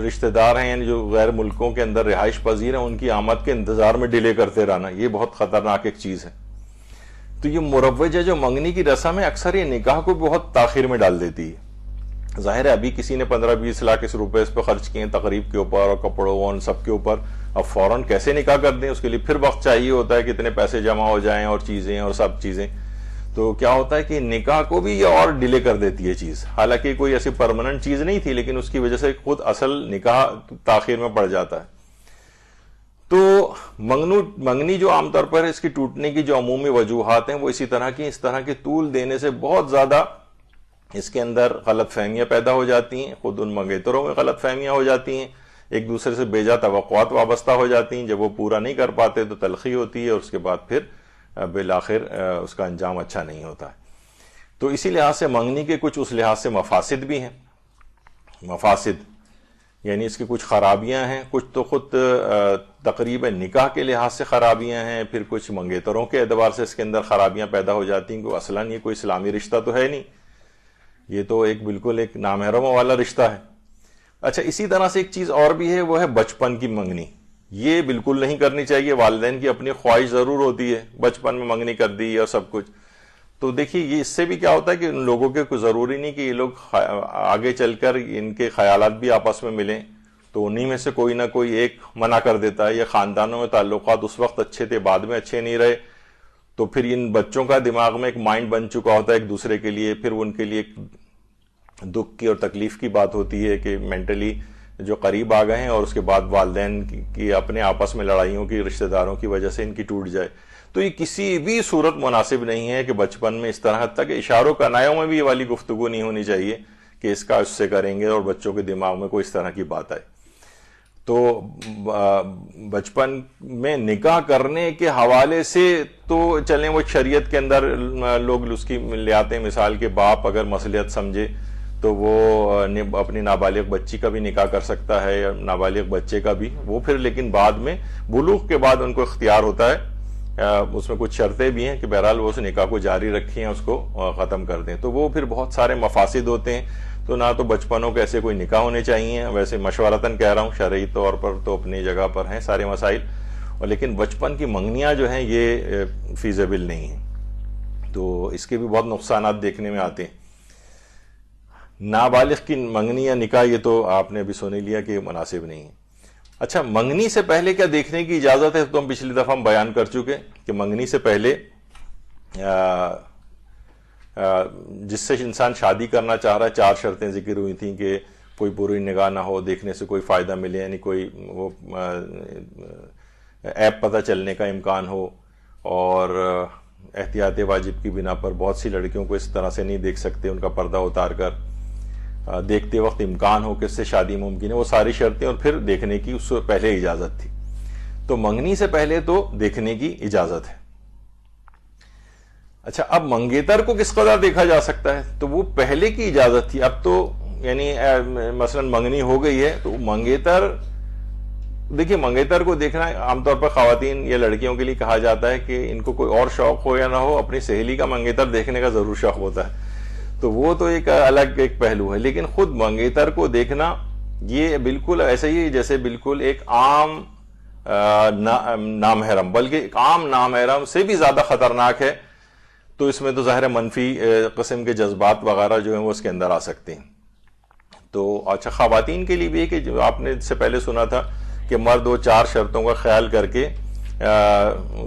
رشتہ دار ہیں، یعنی جو غیر ملکوں کے اندر رہائش پذیر ہیں، ان کی آمد کے انتظار میں ڈیلے کرتے رہنا، یہ بہت خطرناک ایک چیز ہے. تو یہ مروجہ جو منگنی کی رسم ہے، اکثر یہ نکاح کو بہت تاخیر میں ڈال دیتی ہے. ظاہر ہے ابھی کسی نے 15-20 لاکھ اس روپے اس پہ خرچ کیے ہیں تقریب کے اوپر اور کپڑوں اور سب کے اوپر، اب فوراً کیسے نکاح کر دیں، اس کے لیے پھر وقت چاہیے ہوتا ہے کہ اتنے پیسے جمع ہو جائیں اور چیزیں اور سب چیزیں. تو کیا ہوتا ہے کہ نکاح کو بھی یہ اور ڈیلے کر دیتی ہے چیز، حالانکہ کوئی ایسی پرماننٹ چیز نہیں تھی، لیکن اس کی وجہ سے خود اصل نکاح تاخیر میں پڑ جاتا ہے. تو منگنی جو عام طور پر اس کی ٹوٹنے کی جو عمومی وجوہات ہیں وہ اسی طرح کی، اس طرح کے طول دینے سے بہت زیادہ اس کے اندر غلط فہمیاں پیدا ہو جاتی ہیں، خود ان منگیتروں میں غلط فہمیاں ہو جاتی ہیں، ایک دوسرے سے بے جا توقعات وابستہ ہو جاتی ہیں، جب وہ پورا نہیں کر پاتے تو تلخی ہوتی ہے، اور اس کے بعد پھر بالآخر اس کا انجام اچھا نہیں ہوتا ہے. تو اسی لحاظ سے منگنی کے کچھ اس لحاظ سے مفاسد بھی ہیں. مفاسد یعنی اس کی کچھ خرابیاں ہیں، کچھ تو خود تقریب نکاح کے لحاظ سے خرابیاں ہیں، پھر کچھ منگیتروں کے اعتبار سے اس کے اندر خرابیاں پیدا ہو جاتی ہیں کہ اصلاً یہ کوئی اسلامی رشتہ تو ہے نہیں، یہ تو ایک بالکل ایک نامحرموں والا رشتہ ہے. اچھا، اسی طرح سے ایک چیز اور بھی ہے، وہ ہے بچپن کی منگنی. یہ بالکل نہیں کرنی چاہیے. والدین کی اپنی خواہش ضرور ہوتی ہے، بچپن میں منگنی کر دی اور سب کچھ. تو دیکھیے یہ اس سے بھی کیا ہوتا ہے کہ ان لوگوں کے کوئی ضروری نہیں کہ یہ لوگ آگے چل کر ان کے خیالات بھی آپس میں ملیں، تو انہی میں سے کوئی نہ کوئی ایک منع کر دیتا ہے. یہ خاندانوں میں تعلقات اس وقت اچھے تھے، بعد میں اچھے نہیں رہے، تو پھر ان بچوں کا دماغ میں ایک مائنڈ بن چکا ہوتا ہے ایک دوسرے کے لیے، پھر ان کے لیے ایک دکھ کی اور تکلیف کی بات ہوتی ہے کہ مینٹلی جو قریب آ گئے ہیں، اور اس کے بعد والدین کی اپنے آپس میں لڑائیوں کی، رشتہ داروں کی وجہ سے ان کی ٹوٹ جائے. تو یہ کسی بھی صورت مناسب نہیں ہے کہ بچپن میں اس طرح، تک اشاروں کنایوں میں بھی یہ والی گفتگو نہیں ہونی چاہیے کہ اس کا اس سے کریں گے اور بچوں کے دماغ میں کوئی اس طرح کی بات آئے. تو بچپن میں نکاح کرنے کے حوالے سے تو چلیں وہ شریعت کے اندر لوگ اس کی لے آتے ہیں مثال کے باپ اگر مصلحت سمجھے تو وہ اپنی نابالغ بچی کا بھی نکاح کر سکتا ہے، یا نابالغ بچے کا بھی، وہ پھر لیکن بعد میں بلوغ کے بعد ان کو اختیار ہوتا ہے. اس میں کچھ شرطیں بھی ہیں کہ بہرحال وہ اس نکاح کو جاری رکھیں، اس کو ختم کر دیں. تو وہ پھر بہت سارے مفاسد ہوتے ہیں. تو نہ تو بچپنوں کے ایسے کوئی نکاح ہونے چاہیے، ویسے مشورتاً کہہ رہا ہوں، شرعی طور پر تو اپنی جگہ پر ہیں سارے مسائل، اور لیکن بچپن کی منگنیاں جو ہیں یہ فیزیبل نہیں ہیں. تو اس کے بھی بہت نقصانات دیکھنے میں آتے ہیں. نابالغ کی منگنی یا نکاح یہ تو آپ نے بھی سن لیا کہ مناسب نہیں ہے. اچھا، منگنی سے پہلے کیا دیکھنے کی اجازت ہے؟ تو ہم پچھلی دفعہ ہم بیان کر چکے کہ منگنی سے پہلے جس سے انسان شادی کرنا چاہ رہا ہے 4 شرطیں ذکر ہوئی تھیں کہ کوئی بری نگاہ نہ ہو، دیکھنے سے کوئی فائدہ ملے، یعنی کوئی وہ عیب پتہ چلنے کا امکان ہو، اور احتیاط واجب کی بنا پر بہت سی لڑکیوں کو اس طرح سے نہیں دیکھ سکتے، ان کا پردہ اتار کر دیکھتے وقت امکان ہو کہ اس سے شادی ممکن ہے، وہ ساری شرطیں، اور پھر دیکھنے کی اس سے پہلے اجازت تھی. تو منگنی سے پہلے تو دیکھنے کی اجازت ہے. اچھا اب منگیتر کو کس قدر دیکھا جا سکتا ہے؟ تو وہ پہلے کی اجازت تھی, اب تو یعنی مثلا منگنی ہو گئی ہے تو منگیتر, دیکھیے منگیتر کو دیکھنا عام طور پر خواتین یا لڑکیوں کے لیے کہا جاتا ہے کہ ان کو کوئی اور شوق ہو یا نہ ہو, اپنی سہیلی کا منگیتر دیکھنے کا ضرور شوق ہوتا ہے, تو وہ تو ایک الگ ایک پہلو ہے. لیکن خود منگیتر کو دیکھنا یہ بالکل ایسے ہی جیسے بالکل ایک عام نامحرم, بلکہ ایک عام نامحرم سے بھی زیادہ خطرناک ہے. تو اس میں تو ظاہر منفی قسم کے جذبات وغیرہ جو ہیں وہ اس کے اندر آ سکتے ہیں. تو اچھا خواتین کے لیے بھی ہے کہ جو آپ نے اس سے پہلے سنا تھا کہ مرد وہ 4 شرطوں کا خیال کر کے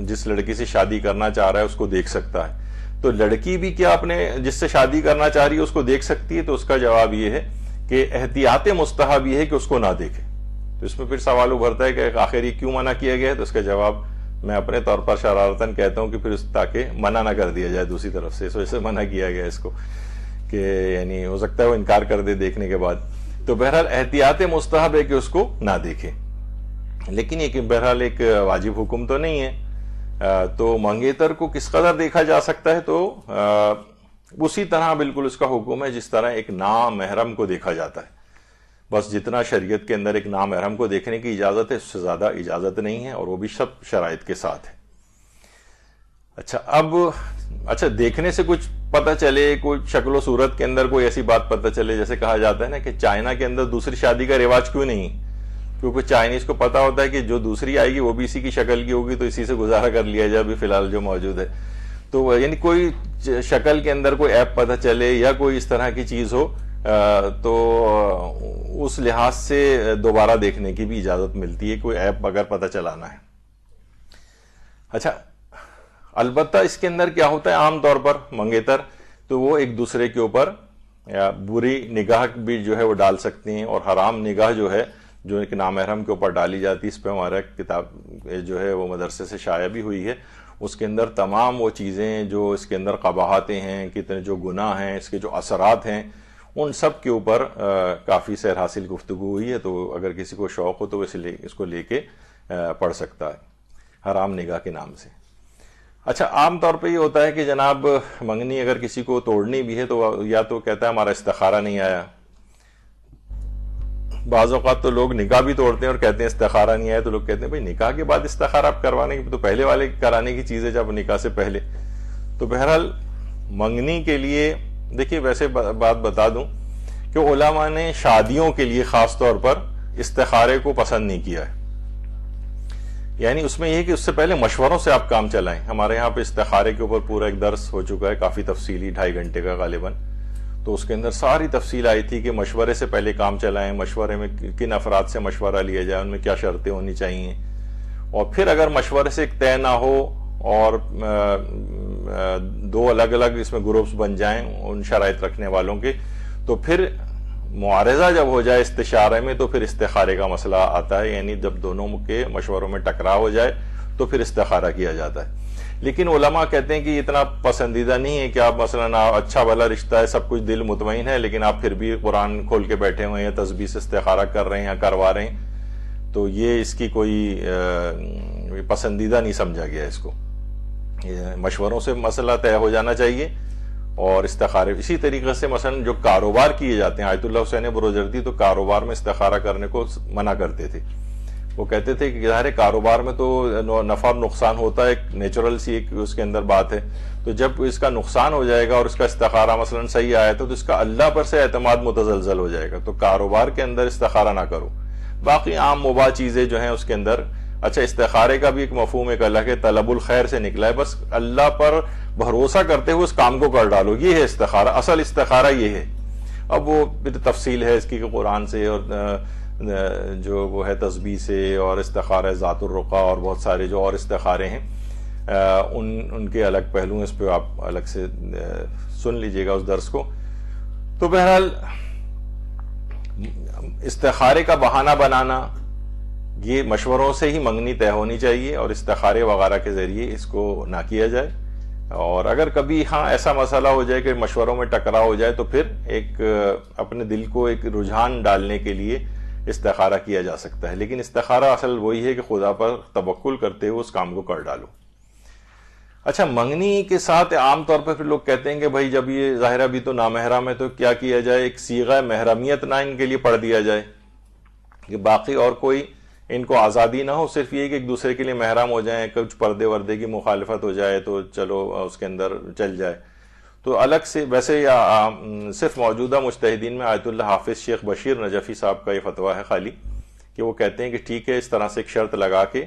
جس لڑکی سے شادی کرنا چاہ رہا ہے اس کو دیکھ سکتا ہے. تو لڑکی بھی کیا اپنے جس سے شادی کرنا چاہ رہی ہے اس کو دیکھ سکتی ہے؟ تو اس کا جواب یہ ہے کہ احتیاط مستحب یہ ہے کہ اس کو نہ دیکھے. تو اس میں پھر سوال ابھرتا ہے کہ آخر یہ کیوں منع کیا گیا ہے؟ تو اس کا جواب میں اپنے طور پر شرارتاً کہتا ہوں کہ پھر تاکہ منع نہ کر دیا جائے دوسری طرف سے, اس وجہ سے منع کیا گیا اس کو کہ یعنی ہو سکتا ہے وہ انکار کر دے دیکھنے کے بعد. تو بہرحال احتیاط مستحب ہے کہ اس کو نہ دیکھے, لیکن یہ کہ بہرحال ایک واجب حکم تو نہیں ہے. تو منگیتر کو کس قدر دیکھا جا سکتا ہے؟ تو اسی طرح بالکل اس کا حکم ہے جس طرح ایک نامحرم کو دیکھا جاتا ہے. بس جتنا شریعت کے اندر ایک نامحرم کو دیکھنے کی اجازت ہے اس سے زیادہ اجازت نہیں ہے, اور وہ بھی سب شرائط کے ساتھ ہے. اچھا دیکھنے سے کچھ پتہ چلے, کوئی شکل و صورت کے اندر کوئی ایسی بات پتہ چلے, جیسے کہا جاتا ہے نا کہ چائنا کے اندر دوسری شادی کا رواج کیوں نہیں؟ کیونکہ چائنیز کو پتا ہوتا ہے کہ جو دوسری آئے گی وہ بھی اسی کی شکل کی ہوگی, تو اسی سے گزارا کر لیا جائے ابھی فی الحال جو موجود ہے. تو یعنی کوئی شکل کے اندر کوئی ایپ پتہ چلے یا کوئی اس طرح کی چیز ہو تو اس لحاظ سے دوبارہ دیکھنے کی بھی اجازت ملتی ہے, کوئی ایپ اگر پتہ چلانا ہے. اچھا البتہ اس کے اندر کیا ہوتا ہے عام طور پر منگیتر, تو وہ ایک دوسرے کے اوپر بری نگاہ بھی جو ہے وہ ڈال سکتے ہیں, اور حرام نگاہ جو ہے جو ایک نامحرم کے اوپر ڈالی جاتی ہے, اس پہ ہمارا کتاب جو ہے وہ مدرسے سے شائع بھی ہوئی ہے. اس کے اندر تمام وہ چیزیں جو اس کے اندر قباحتیں ہیں, کتنے جو گناہ ہیں, اس کے جو اثرات ہیں, ان سب کے اوپر کافی سیر حاصل گفتگو ہوئی ہے. تو اگر کسی کو شوق ہو تو اس کو لے کے پڑھ سکتا ہے حرام نگاہ کے نام سے. اچھا عام طور پہ یہ ہوتا ہے کہ جناب منگنی اگر کسی کو توڑنی بھی ہے تو یا تو کہتا ہے ہمارا استخارہ نہیں آیا. بعض اوقات تو لوگ نکاح بھی توڑتے ہیں اور کہتے ہیں استخارہ نہیں آیا, تو لوگ کہتے ہیں بھائی نکاح کے بعد استخارہ آپ کروانے کی تو پہلے والے کرانے کی چیز ہے جب نکاح سے پہلے. تو بہرحال منگنی کے لیے دیکھیے ویسے بات بتا دوں کہ علماء نے شادیوں کے لیے خاص طور پر استخارے کو پسند نہیں کیا ہے. یعنی اس میں یہ کہ اس سے پہلے مشوروں سے آپ کام چلائیں. ہمارے یہاں پہ استخارے کے اوپر پورا ایک درس ہو چکا ہے, کافی تفصیلی, 2.5 گھنٹے کا غالباً. تو اس کے اندر ساری تفصیل آئی تھی کہ مشورے سے پہلے کام چلائیں, مشورے میں کن افراد سے مشورہ لیا جائے, ان میں کیا شرطیں ہونی چاہیے, اور پھر اگر مشورے سے ایک طے نہ ہو اور 2 الگ الگ اس میں گروپس بن جائیں ان شرائط رکھنے والوں کے, تو پھر معارضہ جب ہو جائے استشارے میں تو پھر استخارے کا مسئلہ آتا ہے. یعنی جب دونوں کے مشوروں میں ٹکراؤ ہو جائے تو پھر استخارہ کیا جاتا ہے. لیکن علماء کہتے ہیں کہ یہ اتنا پسندیدہ نہیں ہے کہ آپ مثلا اچھا بھلا رشتہ ہے, سب کچھ دل مطمئن ہے, لیکن آپ پھر بھی قرآن کھول کے بیٹھے ہوئے ہیں یا تسبیح سے استخارہ کر رہے ہیں یا کروا رہے ہیں, تو یہ اس کی کوئی پسندیدہ نہیں سمجھا گیا. اس کو مشوروں سے مسئلہ طے ہو جانا چاہیے اور استخارے. اسی طریقے سے مثلا جو کاروبار کیے جاتے ہیں, آیت اللہ حسین بروجردی تو کاروبار میں استخارہ کرنے کو منع کرتے تھے. وہ کہتے تھے کہ ظاہر کاروبار میں تو نفع اور نقصان ہوتا ہے, ایک نیچرل سی ایک اس کے اندر بات ہے. تو جب اس کا نقصان ہو جائے گا اور اس کا استخارہ مثلا صحیح آیا تو اس کا اللہ پر سے اعتماد متزلزل ہو جائے گا. تو کاروبار کے اندر استخارہ نہ کرو. باقی عام مباح چیزیں جو ہیں اس کے اندر, اچھا استخارے کا بھی ایک مفہوم ایک الگ ہے, طلب الخیر سے نکلا ہے. بس اللہ پر بھروسہ کرتے ہوئے اس کام کو کر ڈالو, یہ ہے استخارہ. اصل استخارہ یہ ہے. اب وہ تفصیل ہے اس کی کہ قرآن سے اور جو وہ ہے تسبیح سے, اور استخارہ ذات الرقا, اور بہت سارے جو اور استخارے ہیں ان کے الگ پہلو ہیں. اس پہ آپ الگ سے سن لیجئے گا اس درس کو. تو بہرحال استخارے کا بہانہ بنانا, یہ مشوروں سے ہی منگنی طے ہونی چاہیے اور استخارے وغیرہ کے ذریعے اس کو نہ کیا جائے. اور اگر کبھی ایسا مسئلہ ہو جائے کہ مشوروں میں ٹکراؤ ہو جائے تو پھر ایک اپنے دل کو ایک رجحان ڈالنے کے لیے استخارہ کیا جا سکتا ہے، لیکن استخارہ اصل وہی ہے کہ خدا پر توکل کرتے ہوئے اس کام کو کر ڈالو۔ اچھا، منگنی کے ساتھ عام طور پر پھر لوگ کہتے ہیں کہ بھائی جب یہ ظاہرہ بھی تو نامحرم ہے تو کیا کیا جائے، ایک صیغہ محرمیت نہ ان کے لیے پڑھ دیا جائے کہ باقی اور کوئی ان کو آزادی نہ ہو، صرف یہ کہ ایک دوسرے کے لیے محرم ہو جائیں، کچھ پردے وردے کی مخالفت ہو جائے تو چلو اس کے اندر چل جائے۔ تو الگ سے ویسے صرف موجودہ مجتہدین میں آیت اللہ حافظ شیخ بشیر نجفی صاحب کا یہ فتویٰ ہے خالی، کہ وہ کہتے ہیں کہ ٹھیک ہے اس طرح سے ایک شرط لگا کے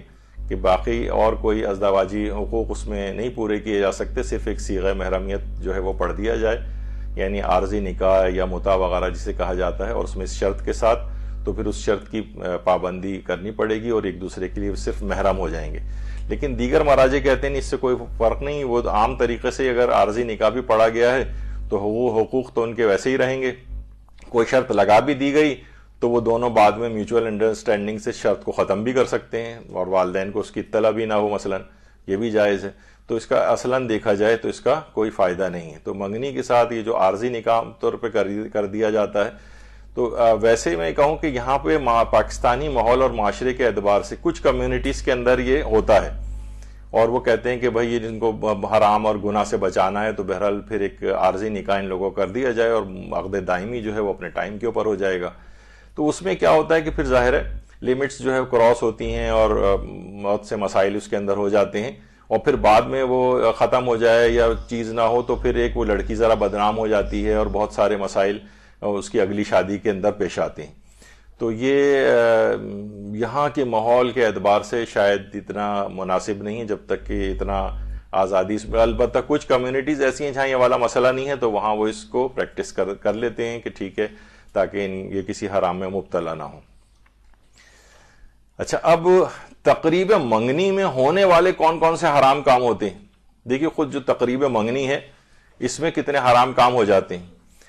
کہ باقی اور کوئی ازدواجی حقوق اس میں نہیں پورے کیے جا سکتے، صرف ایک صیغہ محرمیت جو ہے وہ پڑھ دیا جائے، یعنی عارضی نکاح یا متع وغیرہ جسے کہا جاتا ہے، اور اس میں اس شرط کے ساتھ تو پھر اس شرط کی پابندی کرنی پڑے گی اور ایک دوسرے کے لیے صرف محرم ہو جائیں گے۔ لیکن دیگر مراجع کہتے ہیں اس سے کوئی فرق نہیں، وہ عام طریقے سے اگر عارضی نکاح بھی پڑھا گیا ہے تو حقوق تو ان کے ویسے ہی رہیں گے، کوئی شرط لگا بھی دی گئی تو وہ دونوں بعد میں میوچول انڈرسٹینڈنگ سے شرط کو ختم بھی کر سکتے ہیں اور والدین کو اس کی اطلاع بھی نہ ہو مثلا، یہ بھی جائز ہے۔ تو اس کا اصلاً دیکھا جائے تو اس کا کوئی فائدہ نہیں ہے۔ تو منگنی کے ساتھ یہ جو عارضی نکاح عام طور پہ کر دیا جاتا ہے، تو ویسے میں کہوں کہ یہاں پہ پاکستانی ماحول اور معاشرے کے اعتبار سے کچھ کمیونٹیز کے اندر یہ ہوتا ہے، اور وہ کہتے ہیں کہ بھائی یہ جن کو حرام اور گناہ سے بچانا ہے تو بہرحال پھر ایک عارضی نکاح ان لوگوں کو کر دیا جائے اور عقد دائمی جو ہے وہ اپنے ٹائم کے اوپر ہو جائے گا۔ تو اس میں کیا ہوتا ہے کہ پھر ظاہر ہے لیمٹس جو ہے کراس ہوتی ہیں اور بہت سے مسائل اس کے اندر ہو جاتے ہیں، اور پھر بعد میں وہ ختم ہو جائے یا چیز نہ ہو تو پھر ایک وہ لڑکی ذرا بدنام ہو جاتی ہے اور بہت سارے مسائل اس کی اگلی شادی کے اندر پیش آتے ہیں۔ تو یہ یہاں کے ماحول کے اعتبار سے شاید اتنا مناسب نہیں ہے جب تک کہ اتنا آزادی، البتہ کچھ کمیونٹیز ایسی ہیں جہاں یہ والا مسئلہ نہیں ہے تو وہاں وہ اس کو پریکٹس کر لیتے ہیں کہ ٹھیک ہے تاکہ یہ کسی حرام میں مبتلا نہ ہوں۔ اچھا، اب تقریب منگنی میں ہونے والے کون کون سے حرام کام ہوتے ہیں؟ دیکھیے خود جو تقریب منگنی ہے اس میں کتنے حرام کام ہو جاتے ہیں،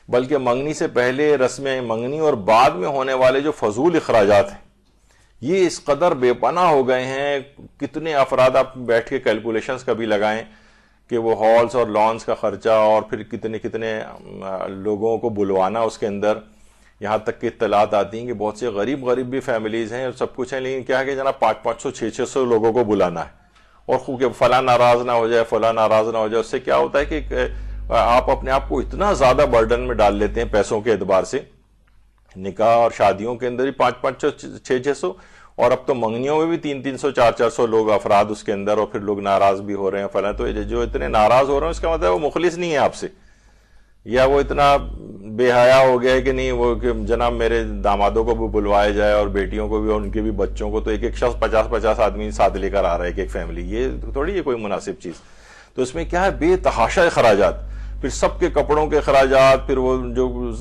بلکہ منگنی سے پہلے رسم منگنی اور بعد میں ہونے والے جو فضول اخراجات ہیں یہ اس قدر بے پناہ ہو گئے ہیں۔ کتنے افراد آپ بیٹھ کے کیلکولیشنز کبھی لگائیں کہ وہ ہالز اور لانس کا خرچہ اور پھر کتنے لوگوں کو بلوانا اس کے اندر، یہاں تک کہ اطلاعات آتی ہیں کہ بہت سے غریب بھی فیملیز ہیں اور سب کچھ ہیں، لیکن کیا ہے کہ جناب 500 600 لوگوں کو بلانا ہے، اور خوب کہ فلاں ناراض نہ ہو جائے، فلاں ناراض نہ ہو جائے۔ اس سے کیا ہوتا ہے کہ آپ اپنے آپ کو اتنا زیادہ برڈن میں ڈال لیتے ہیں پیسوں کے اعتبار سے، نکاح اور شادیوں کے اندر ہی 500 600، اور اب تو منگنیوں میں بھی 300 400 لوگ افراد اس کے اندر، اور پھر لوگ ناراض بھی ہو رہے ہیں فلاں۔ تو جو اتنے ناراض ہو رہے ہیں اس کا مطلب وہ مخلص نہیں ہے آپ سے، یا وہ اتنا بے حیا ہو گیا ہے کہ نہیں وہ کہ جناب میرے دامادوں کو بھی بلوائے جائے اور بیٹیوں کو بھی اور ان کے بھی بچوں کو، تو ایک شخص 50 آدمی ساتھ لے کر آ رہا ہے ایک فیملی، یہ تھوڑی ہے کوئی مناسب چیز۔ تو اس میں کیا ہے بے تحاشا اخراجات، پھر سب کے کپڑوں کے اخراجات، پھر وہ جو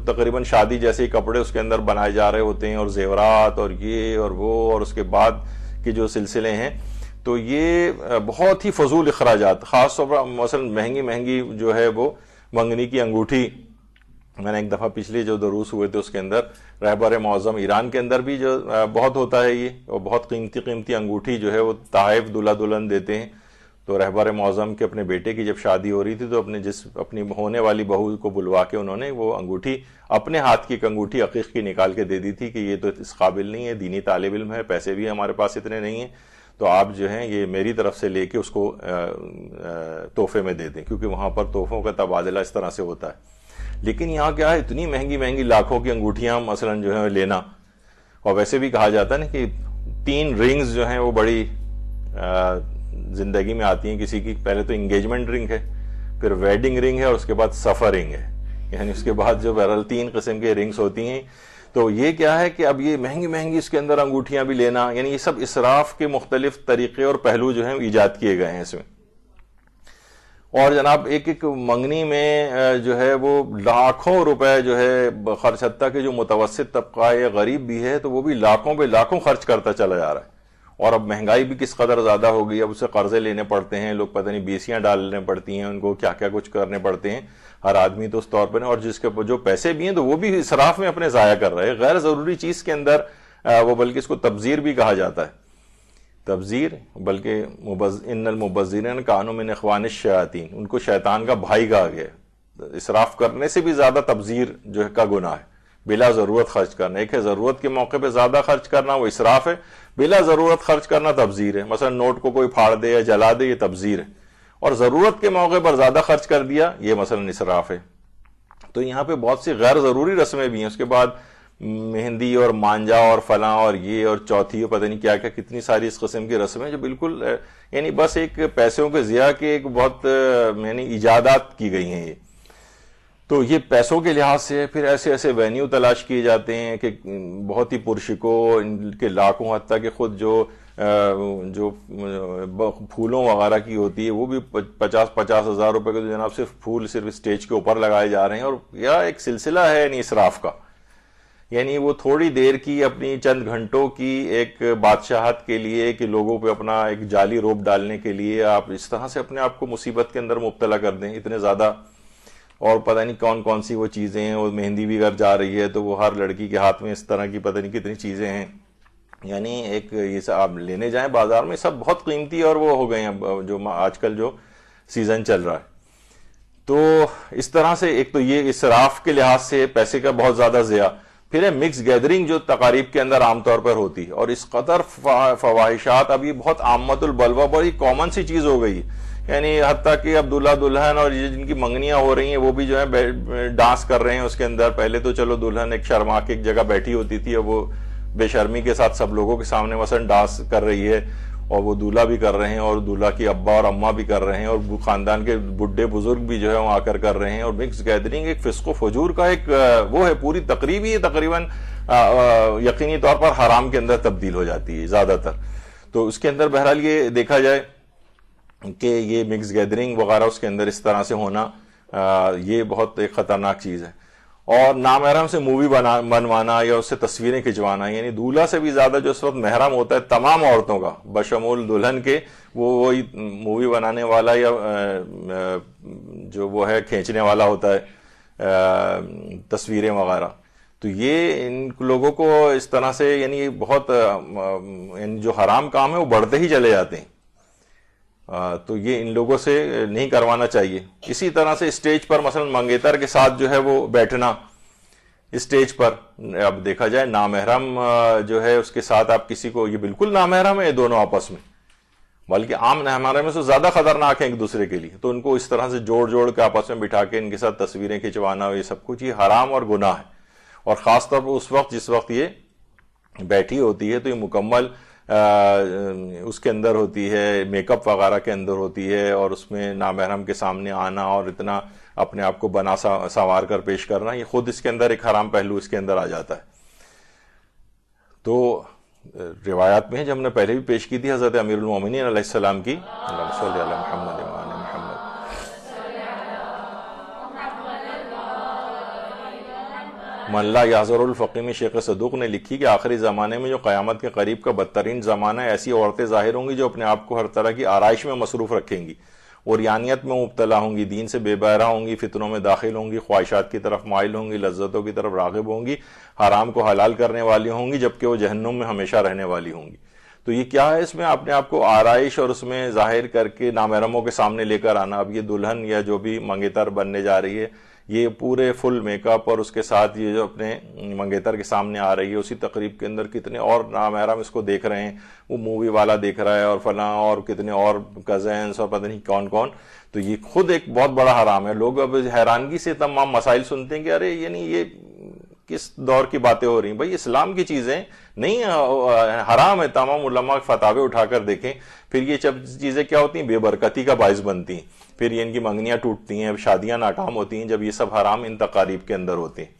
تقریباً شادی جیسے ہی کپڑے اس کے اندر بنائے جا رہے ہوتے ہیں اور زیورات اور یہ اور وہ، اور اس کے بعد کے جو سلسلے ہیں، تو یہ بہت ہی فضول اخراجات، خاص طور پر مثلا مہنگی جو ہے وہ منگنی کی انگوٹھی۔ میں نے ایک دفعہ پچھلے جو دروس ہوئے تھے اس کے اندر رہبر معظم ایران کے اندر بھی جو بہت ہوتا ہے یہ، اور بہت قیمتی انگوٹھی جو ہے وہ تحائف دلہا دلہن دیتے ہیں۔ تو رہبر معظم کے اپنے بیٹے کی جب شادی ہو رہی تھی تو اپنی ہونے والی بہو کو بلوا کے انہوں نے وہ انگوٹھی، اپنے ہاتھ کی ایک انگوٹھی عقیق کی نکال کے دے دی تھی کہ یہ تو اس قابل نہیں ہے، دینی طالب علم ہے، پیسے بھی ہمارے پاس اتنے نہیں ہیں، تو آپ جو ہیں یہ میری طرف سے لے کے اس کو تحفے میں دے دیں، کیونکہ وہاں پر تحفوں کا تبادلہ اس طرح سے ہوتا ہے۔ لیکن یہاں کیا ہے اتنی مہنگی لاکھوں کی انگوٹھیاں مثلا جو ہے لینا، اور ویسے بھی کہا جاتا ہے نا کہ 3 رنگز جو ہیں وہ بڑی زندگی میں آتی ہیں کسی کی، پہلے تو انگیجمنٹ رنگ ہے، پھر ویڈنگ رنگ ہے، اور اس کے بعد سفر رنگ ہے، یعنی اس کے بعد جو بہرحال 3 قسم کے رنگز ہوتی ہیں۔ تو یہ کیا ہے کہ اب یہ مہنگی اس کے اندر انگوٹھیاں بھی لینا، یعنی یہ سب اسراف کے مختلف طریقے اور پہلو جو ہیں ایجاد کیے گئے ہیں اس میں۔ اور جناب ایک منگنی میں جو ہے وہ لاکھوں روپے جو ہے خرچ، حتیٰ کہ جو متوسط طبقہ ہے غریب بھی ہے تو وہ بھی لاکھوں پہ لاکھوں خرچ کرتا چلا جا رہا ہے۔ اور اب مہنگائی بھی کس قدر زیادہ ہو گئی، اب اسے قرضے لینے پڑتے ہیں، لوگ پتہ نہیں بیسیاں ڈالنے پڑتی ہیں ان کو، کیا کچھ کرنے پڑتے ہیں ہر آدمی تو اس طور پہ، اور جس کے جو پیسے بھی ہیں تو وہ بھی اسراف میں اپنے ضائع کر رہے ہیں غیر ضروری چیز کے اندر، وہ بلکہ اس کو تبذیر بھی کہا جاتا ہے، تبذیر، بلکہ ان المبذرین کانوا من اخوان الشیاطین، ان کو شیطان کا بھائی کہا گیا ہے۔ اسراف کرنے سے بھی زیادہ تبذیر جو ہے کا گناہ ہے، بلا ضرورت خرچ کرنا. ایک ہے ضرورت کے موقع پہ زیادہ خرچ کرنا، وہ اسراف ہے. بلا ضرورت خرچ کرنا تبذیر ہے. مثلا نوٹ کو کوئی پھاڑ دے یا جلا دے، یہ تبذیر ہے. اور ضرورت کے موقع پر زیادہ خرچ کر دیا، یہ مثلا اسراف ہے. تو یہاں پہ بہت سی غیر ضروری رسمیں بھی ہیں. اس کے بعد مہندی اور مانجا اور فلاں اور یہ اور چوتھی اور پتہ نہیں کیا کیا، کتنی ساری اس قسم کی رسمیں جو بالکل یعنی بس ایک پیسوں کے ضیاع کے ایک بہت یعنی ایجادات کی گئی ہیں. یہ تو یہ پیسوں کے لحاظ سے پھر ایسے ایسے وینیو تلاش کیے جاتے ہیں کہ بہت ہی پرشکو، ان کے لاکھوں، حتیٰ کہ خود جو پھولوں وغیرہ کی ہوتی ہے وہ بھی 50 ہزار روپے کے جناب صرف پھول صرف اسٹیج کے اوپر لگائے جا رہے ہیں. اور یہ ایک سلسلہ ہے یعنی اسراف کا. یعنی وہ تھوڑی دیر کی اپنی چند گھنٹوں کی ایک بادشاہت کے لیے کہ لوگوں پہ اپنا ایک جعلی روپ ڈالنے کے لیے آپ اس طرح سے اپنے آپ کو مصیبت کے اندر مبتلا کر دیں اتنے زیادہ. اور پتہ نہیں کون کون سی وہ چیزیں ہیں. وہ مہندی بھی اگر جا رہی ہے تو وہ ہر لڑکی کے ہاتھ میں اس طرح کی پتہ نہیں کتنی چیزیں ہیں. یعنی ایک یہ سب آپ لینے جائیں بازار میں، سب بہت قیمتی اور وہ ہو گئے ہیں جو آج کل جو سیزن چل رہا ہے. تو اس طرح سے ایک تو یہ اسراف کے لحاظ سے پیسے کا بہت زیادہ ضیاع. پھر ہے مکس گیدرنگ جو تقاریب کے اندر عام طور پر ہوتی ہے، اور اس قدر فواہشات اب یہ بہت عامت البلوہ، بڑی کامن سی چیز ہو گئی. یعنی حتیٰ کہ اب دلہا دلہن اور جن کی منگنیاں ہو رہی ہیں وہ بھی جو ہے ڈانس کر رہے ہیں اس کے اندر. پہلے تو چلو دلہن ایک شرما کے ایک جگہ بیٹھی ہوتی تھی، اب وہ بے شرمی کے ساتھ سب لوگوں کے سامنے مثلا ڈانس کر رہی ہے، اور وہ دولہا بھی کر رہے ہیں اور دولہا کی ابا اور اماں بھی کر رہے ہیں اور خاندان کے بڈھے بزرگ بھی جو ہے وہاں آ کر رہے ہیں. اور مکس گیدرنگ ایک فسق و فجور کا ایک وہ ہے، پوری تقریب ہی تقریباً یقینی طور پر حرام کے اندر تبدیل ہو جاتی ہے زیادہ تر. تو اس کے اندر بہرحال یہ دیکھا جائے کہ یہ مکس گیدرنگ وغیرہ اس کے اندر اس طرح سے ہونا یہ بہت ایک خطرناک چیز ہے. اور نامحرم سے مووی بنوانا یا اس سے تصویریں کھنچوانا، یعنی دولہا سے بھی زیادہ جو اس وقت محرم ہوتا ہے تمام عورتوں کا بشمول دلہن کے، وہی مووی بنانے والا یا جو وہ ہے کھینچنے والا ہوتا ہے تصویریں وغیرہ. تو یہ ان لوگوں کو اس طرح سے یعنی بہت یعنی جو حرام کام ہے وہ بڑھتے ہی چلے جاتے ہیں. تو یہ ان لوگوں سے نہیں کروانا چاہیے. اسی طرح سے اسٹیج پر مثلا منگیتر کے ساتھ جو ہے وہ بیٹھنا اسٹیج پر، اب دیکھا جائے نامحرم جو ہے اس کے ساتھ آپ کسی کو، یہ بالکل نامحرم ہے یہ دونوں آپس میں، بلکہ عام نامحرم میں سے زیادہ خطرناک ہے ایک دوسرے کے لیے. تو ان کو اس طرح سے جوڑ کے آپس میں بٹھا کے ان کے ساتھ تصویریں کھنچوانا، یہ سب کچھ یہ حرام اور گناہ ہے. اور خاص طور پر اس وقت جس وقت یہ بیٹھی ہوتی ہے تو یہ مکمل اس کے اندر ہوتی ہے، میک اپ وغیرہ کے اندر ہوتی ہے، اور اس میں نامحرم کے سامنے آنا اور اتنا اپنے آپ کو بنا سنوار کر پیش کرنا، یہ خود اس کے اندر ایک حرام پہلو اس کے اندر آ جاتا ہے. تو روایات میں ہے جو ہم نے پہلے بھی پیش کی تھی حضرت امیر المومنین علیہ السلام کی، اللہم صلی علی محمد و آل محمد. من لا یحضر الفقی میں شیخ صدوق نے لکھی کہ آخری زمانے میں جو قیامت کے قریب کا بدترین زمانہ ہے، ایسی عورتیں ظاہر ہوں گی جو اپنے آپ کو ہر طرح کی آرائش میں مصروف رکھیں گی، عریانیت میں مبتلا ہوں گی، دین سے بے بہرہ ہوں گی، فتنوں میں داخل ہوں گی، خواہشات کی طرف مائل ہوں گی، لذتوں کی طرف راغب ہوں گی، حرام کو حلال کرنے والی ہوں گی، جبکہ وہ جہنم میں ہمیشہ رہنے والی ہوں گی. تو یہ کیا ہے؟ اس میں اپنے آپ کو آرائش اور اس میں ظاہر کر کے نامحرموں کے سامنے لے کر آنا. اب یہ دلہن یا جو بھی منگیتر بننے جا رہی ہے یہ پورے فل میک اپ اور اس کے ساتھ یہ جو اپنے منگیتر کے سامنے آ رہی ہے، اسی تقریب کے اندر کتنے اور نامحرم اس کو دیکھ رہے ہیں، وہ مووی والا دیکھ رہا ہے اور فلاں اور کتنے اور کزنس اور پتہ نہیں کون کون. تو یہ خود ایک بہت بڑا حرام ہے. لوگ اب حیرانگی سے تمام مسائل سنتے ہیں کہ ارے یعنی یہ کس دور کی باتیں ہو رہی ہیں. بھائی اسلام کی چیزیں نہیں حرام ہے. تمام علماء فتاوے اٹھا کر دیکھیں، پھر یہ سب چیزیں کیا ہوتی ہیں؟ بے برکتی کا باعث بنتی ہیں، پھر یہ ان کی منگنیاں ٹوٹتی ہیں، شادیاں ناکام ہوتی ہیں جب یہ سب حرام ان تقاریب کے اندر ہوتے ہیں.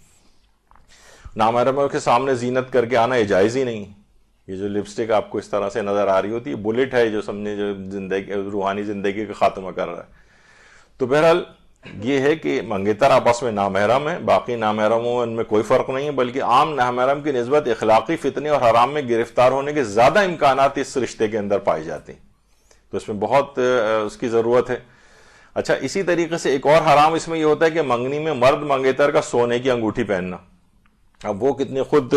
نامحرموں کے سامنے زینت کر کے آنا یہ جائز ہی نہیں. یہ جو لپسٹک آپ کو اس طرح سے نظر آ رہی ہوتی ہے، بلٹ ہے جو سمجھے جو زندگی روحانی زندگی کا خاتمہ کر رہا ہے. تو بہرحال یہ ہے کہ منگیتر آپس میں نامحرم ہے، باقی نامحرموں ان میں کوئی فرق نہیں ہے، بلکہ عام نامحرم کی نسبت اخلاقی فتنے اور حرام میں گرفتار ہونے کے زیادہ امکانات اس رشتے کے اندر پائے جاتے ہیں. تو اس میں بہت اس کی ضرورت ہے. اچھا، اسی طریقے سے ایک اور حرام اس میں یہ ہوتا ہے کہ منگنی میں مرد منگیتر کا سونے کی انگوٹھی پہننا. اب وہ کتنے خود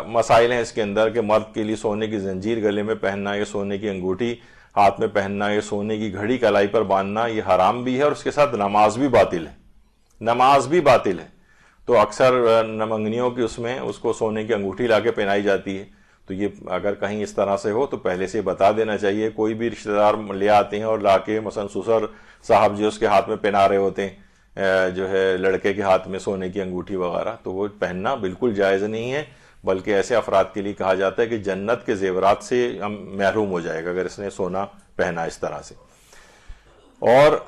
مسائل ہیں اس کے اندر کہ مرد کے لیے سونے کی زنجیر گلے میں پہننا، یا سونے کی انگوٹھی ہاتھ میں پہننا، یا سونے کی گھڑی کلائی پر باندھنا، یہ حرام بھی ہے اور اس کے ساتھ نماز بھی باطل ہے. نماز بھی باطل ہے. تو اکثر منگنیوں کی اس میں اس کو سونے کی انگوٹھی لا کے پہنائی جاتی ہے. تو یہ اگر کہیں اس طرح سے ہو تو پہلے سے بتا دینا چاہیے. کوئی بھی رشتہ دار لے آتے ہیں اور لا کے مثلا سسر صاحب جو اس کے ہاتھ میں پہنا رہے ہوتے ہیں جو ہے لڑکے کے ہاتھ میں سونے کی انگوٹھی وغیرہ, تو وہ پہننا بالکل جائز نہیں ہے, بلکہ ایسے افراد کے لیے کہا جاتا ہے کہ جنت کے زیورات سے محروم ہو جائے گا اگر اس نے سونا پہنا اس طرح سے. اور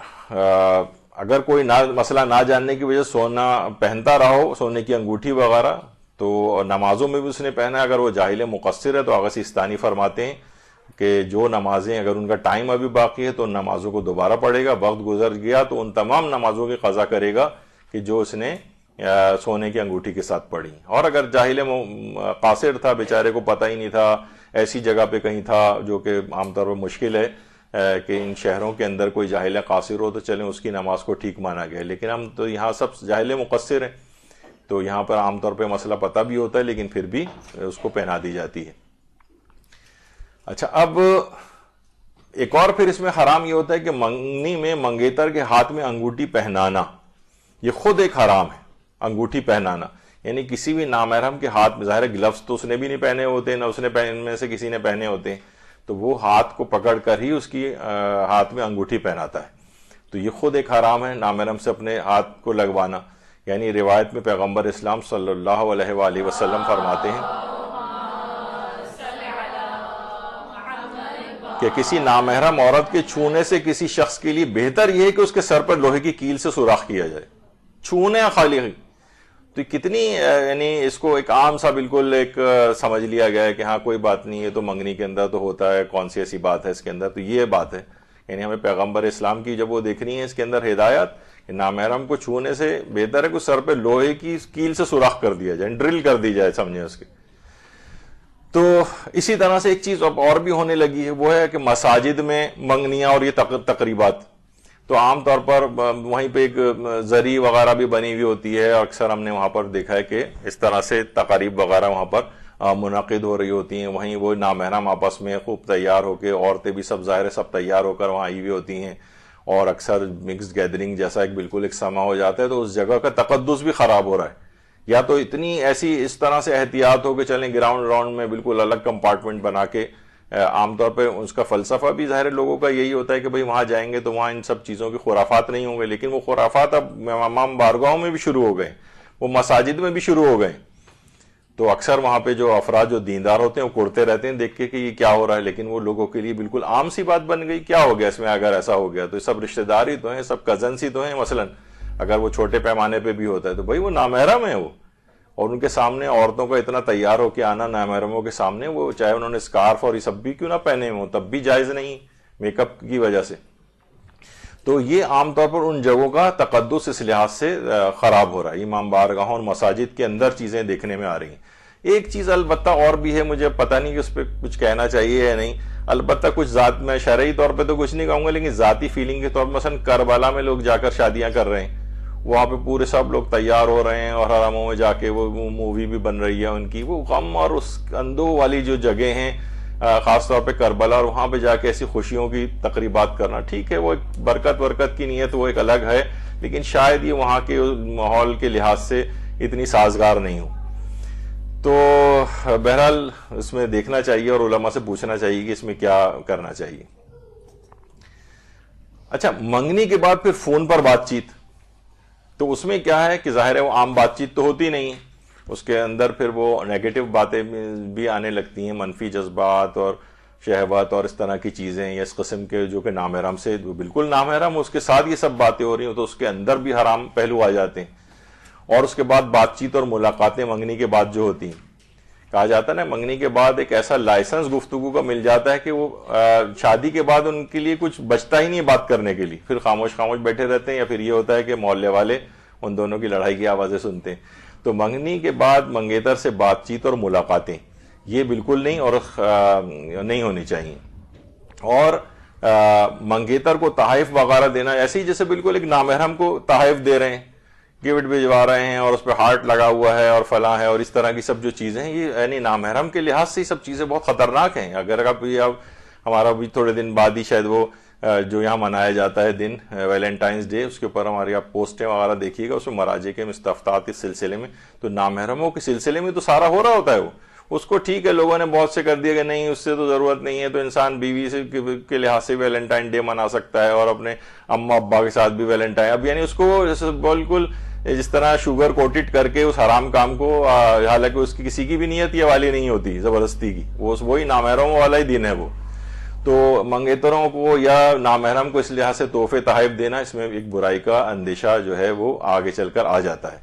اگر کوئی مسئلہ نہ جاننے کی وجہ سے سونا پہنتا رہا ہو, سونے کی انگوٹھی وغیرہ, تو نمازوں میں بھی اس نے پہنا ہے. اگر وہ جاہل مقصر ہے تو آغا سیستانی فرماتے ہیں کہ جو نمازیں اگر ان کا ٹائم ابھی باقی ہے تو ان نمازوں کو دوبارہ پڑھے گا, وقت گزر گیا تو ان تمام نمازوں کی قضا کرے گا کہ جو اس نے سونے کی انگوٹھی کے ساتھ پڑھی. اور اگر جاہل قاصر تھا, بیچارے کو پتہ ہی نہیں تھا, ایسی جگہ پہ کہیں تھا جو کہ عام طور پر مشکل ہے کہ ان شہروں کے اندر کوئی جاہل قاصر ہو تو چلیں اس کی نماز کو ٹھیک مانا گیا, لیکن ہم تو یہاں سب جاہل مقصر ہیں, تو یہاں پر عام طور پہ مسئلہ پتہ بھی ہوتا ہے لیکن پھر بھی اس کو پہنا دی جاتی ہے. اچھا, اب ایک اور پھر اس میں حرام یہ ہوتا ہے کہ منگنی میں منگیتر کے ہاتھ میں انگوٹھی پہنانا, یہ خود ایک حرام ہے. انگوٹھی پہنانا یعنی کسی بھی نامحرم کے ہاتھ میں, ظاہر گلفز تو اس نے بھی نہیں پہنے ہوتے, نہ اس نے میں سے کسی نے پہنے ہوتے ہیں, تو وہ ہاتھ کو پکڑ کر ہی اس کی ہاتھ میں انگوٹھی پہناتا ہے. تو یہ خود ایک حرام ہے نامحرم سے اپنے ہاتھ کو لگوانا. یعنی روایت میں پیغمبر اسلام صلی اللہ علیہ وآلہ وسلم فرماتے ہیں کہ کسی نامحرم عورت کے چھونے سے کسی شخص کے لیے بہتر یہ ہے کہ اس کے سر پر لوہے کی کیل سے سوراخ کیا جائے. چھونے خالی, تو کتنی یعنی اس کو ایک عام سا بالکل ایک سمجھ لیا گیا ہے کہ ہاں کوئی بات نہیں ہے, تو منگنی کے اندر تو ہوتا ہے, کون سی ایسی بات ہے اس کے اندر. تو یہ بات ہے, یعنی ہمیں پیغمبر اسلام کی جب وہ دیکھنی ہے اس کے اندر ہدایت کہ نامحرم کو چھونے سے بہتر ہے کہ سر پہ لوہے کی کیل سے سوراخ کر دیا جائے, ڈرل کر دی جائے سمجھیں اس کے. تو اسی طرح سے ایک چیز اب اور بھی ہونے لگی ہے, وہ ہے کہ مساجد میں منگنیاں اور یہ تقریبات, تو عام طور پر وہیں پہ ایک زری وغیرہ بھی بنی ہوئی ہوتی ہے, اکثر ہم نے وہاں پر دیکھا ہے کہ اس طرح سے تقاریب وغیرہ وہاں پر منعقد ہو رہی ہوتی ہیں. وہیں وہ نامحرم آپس میں خوب تیار ہو کے, عورتیں بھی سب ظاہر سب تیار ہو کر وہاں آئی ہوئی ہوتی ہیں, اور اکثر مکسڈ گیدرنگ جیسا ایک بالکل ایک سما ہو جاتا ہے. تو اس جگہ کا تقدس بھی خراب ہو رہا ہے. یا تو اتنی ایسی اس طرح سے احتیاط ہو کہ چلیں گراؤنڈ راؤنڈ میں بالکل الگ کمپارٹمنٹ بنا کے, عام طور پہ اس کا فلسفہ بھی ظاہر لوگوں کا یہی ہوتا ہے کہ بھئی وہاں جائیں گے تو وہاں ان سب چیزوں کی خرافات نہیں ہوں گے, لیکن وہ خرافات اب امام بارگاہوں میں بھی شروع ہو گئے, وہ مساجد میں بھی شروع ہو گئے. تو اکثر وہاں پہ جو افراد جو دیندار ہوتے ہیں وہ کوڑتے رہتے ہیں دیکھ کے کہ یہ کیا ہو رہا ہے, لیکن وہ لوگوں کے لیے بالکل عام سی بات بن گئی. کیا ہو گیا اس میں اگر ایسا ہو گیا؟ تو سب رشتہ دار ہی تو ہیں, سب کزنس ہی تو ہیں. مثلا اگر وہ چھوٹے پیمانے پہ بھی ہوتا ہے تو بھائی وہ نامحرم ہے وہ, اور ان کے سامنے عورتوں کا اتنا تیار ہو کے آنا نامحرموں کے سامنے, وہ چاہے انہوں نے اسکارف اور یہ سب بھی کیوں نہ پہنے ہوں تب بھی جائز نہیں میک اپ کی وجہ سے. تو یہ عام طور پر ان جگہوں کا تقدس اس لحاظ سے خراب ہو رہا ہے. امام بارگاہوں اور مساجد کے اندر چیزیں دیکھنے میں آ رہی ہیں. ایک چیز البتہ اور بھی ہے, مجھے پتہ نہیں کہ اس پہ کچھ کہنا چاہیے یا نہیں, البتہ کچھ ذات میں شرعی طور پہ تو کچھ نہیں کہوں گا, لیکن ذاتی فیلنگ کے طور پر مثلا کربلا میں لوگ جا کر شادیاں کر رہے ہیں, وہاں پہ پورے سب لوگ تیار ہو رہے ہیں اور حرموں میں جا کے وہ مووی بھی بن رہی ہے ان کی, وہ غم اور اس اندو والی جو جگہ ہیں خاص طور پہ کربلا, اور وہاں پہ جا کے ایسی خوشیوں کی تقریبات کرنا, ٹھیک ہے وہ ایک برکت کی نیت وہ ایک الگ ہے, لیکن شاید یہ وہاں کے ماحول کے لحاظ سے اتنی سازگار نہیں ہو. تو بہرحال اس میں دیکھنا چاہیے اور علماء سے پوچھنا چاہیے کہ اس میں کیا کرنا چاہیے. اچھا, منگنی کے بعد پھر فون پر بات چیت, تو اس میں کیا ہے کہ ظاہر ہے وہ عام بات چیت تو ہوتی نہیں, اس کے اندر پھر وہ نیگیٹو باتیں بھی آنے لگتی ہیں, منفی جذبات اور شہوات اور اس طرح کی چیزیں, یا اس قسم کے جو کہ نامحرم سے بالکل نامحرم اس کے ساتھ یہ سب باتیں ہو رہی ہیں, تو اس کے اندر بھی حرام پہلو آ جاتے ہیں. اور اس کے بعد بات چیت اور ملاقاتیں منگنی کے بعد جو ہوتی ہیں, کہا جاتا ہے نا منگنی کے بعد ایک ایسا لائسنس گفتگو کا مل جاتا ہے کہ وہ شادی کے بعد ان کے لیے کچھ بچتا ہی نہیں بات کرنے کے لیے, پھر خاموش بیٹھے رہتے ہیں, یا پھر یہ ہوتا ہے کہ محلے والے ان دونوں کی لڑائی کی آوازیں سنتے ہیں. تو منگنی کے بعد منگیتر سے بات چیت اور ملاقاتیں یہ بالکل نہیں اور نہیں ہونی چاہیے. اور منگیتر کو تحائف وغیرہ دینا ایسے ہی جیسے بالکل ایک نامحرم کو تحائف دے رہے ہیں, گفٹ بھجوا رہے ہیں اور اس پہ ہارٹ لگا ہوا ہے اور فلاں ہے, اور اس طرح کی سب جو چیزیں ہیں یہ یعنی نامحرم کے لحاظ سے یہ سب چیزیں بہت خطرناک ہیں. اگر ہمارا ابھی تھوڑے دن بعد ہی شاید وہ جو یہاں منایا جاتا ہے دن ویلنٹائنس ڈے، اس کے اوپر ہماری آپ پوسٹیں وغیرہ دیکھیے گا، اس میں مراجع کے مستفتات کے سلسلے میں، تو نامحرموں کے سلسلے میں تو سارا ہو رہا ہوتا ہے وہ، اس کو ٹھیک ہے لوگوں نے بہت سے کر دیا کہ نہیں اس سے تو ضرورت نہیں ہے، تو انسان بیوی سے کے لحاظ سے ویلنٹائن ڈے منا سکتا ہے اور اپنے اماں ابا کے ساتھ بھی ویلنٹائن، اب یعنی اس کو بالکل جس طرح شوگر کوٹڈ کر کے اس حرام کام کو، حالانکہ اس کی کسی کی بھی نیت یہ والی نہیں ہوتی زبردستی کی، وہی نامحرموں والا ہی دن ہے وہ، تو منگیتروں کو یا نامحرم کو اس لحاظ سے تحفے تحائف دینا، اس میں ایک برائی کا اندیشہ جو ہے وہ آگے چل کر آ جاتا ہے۔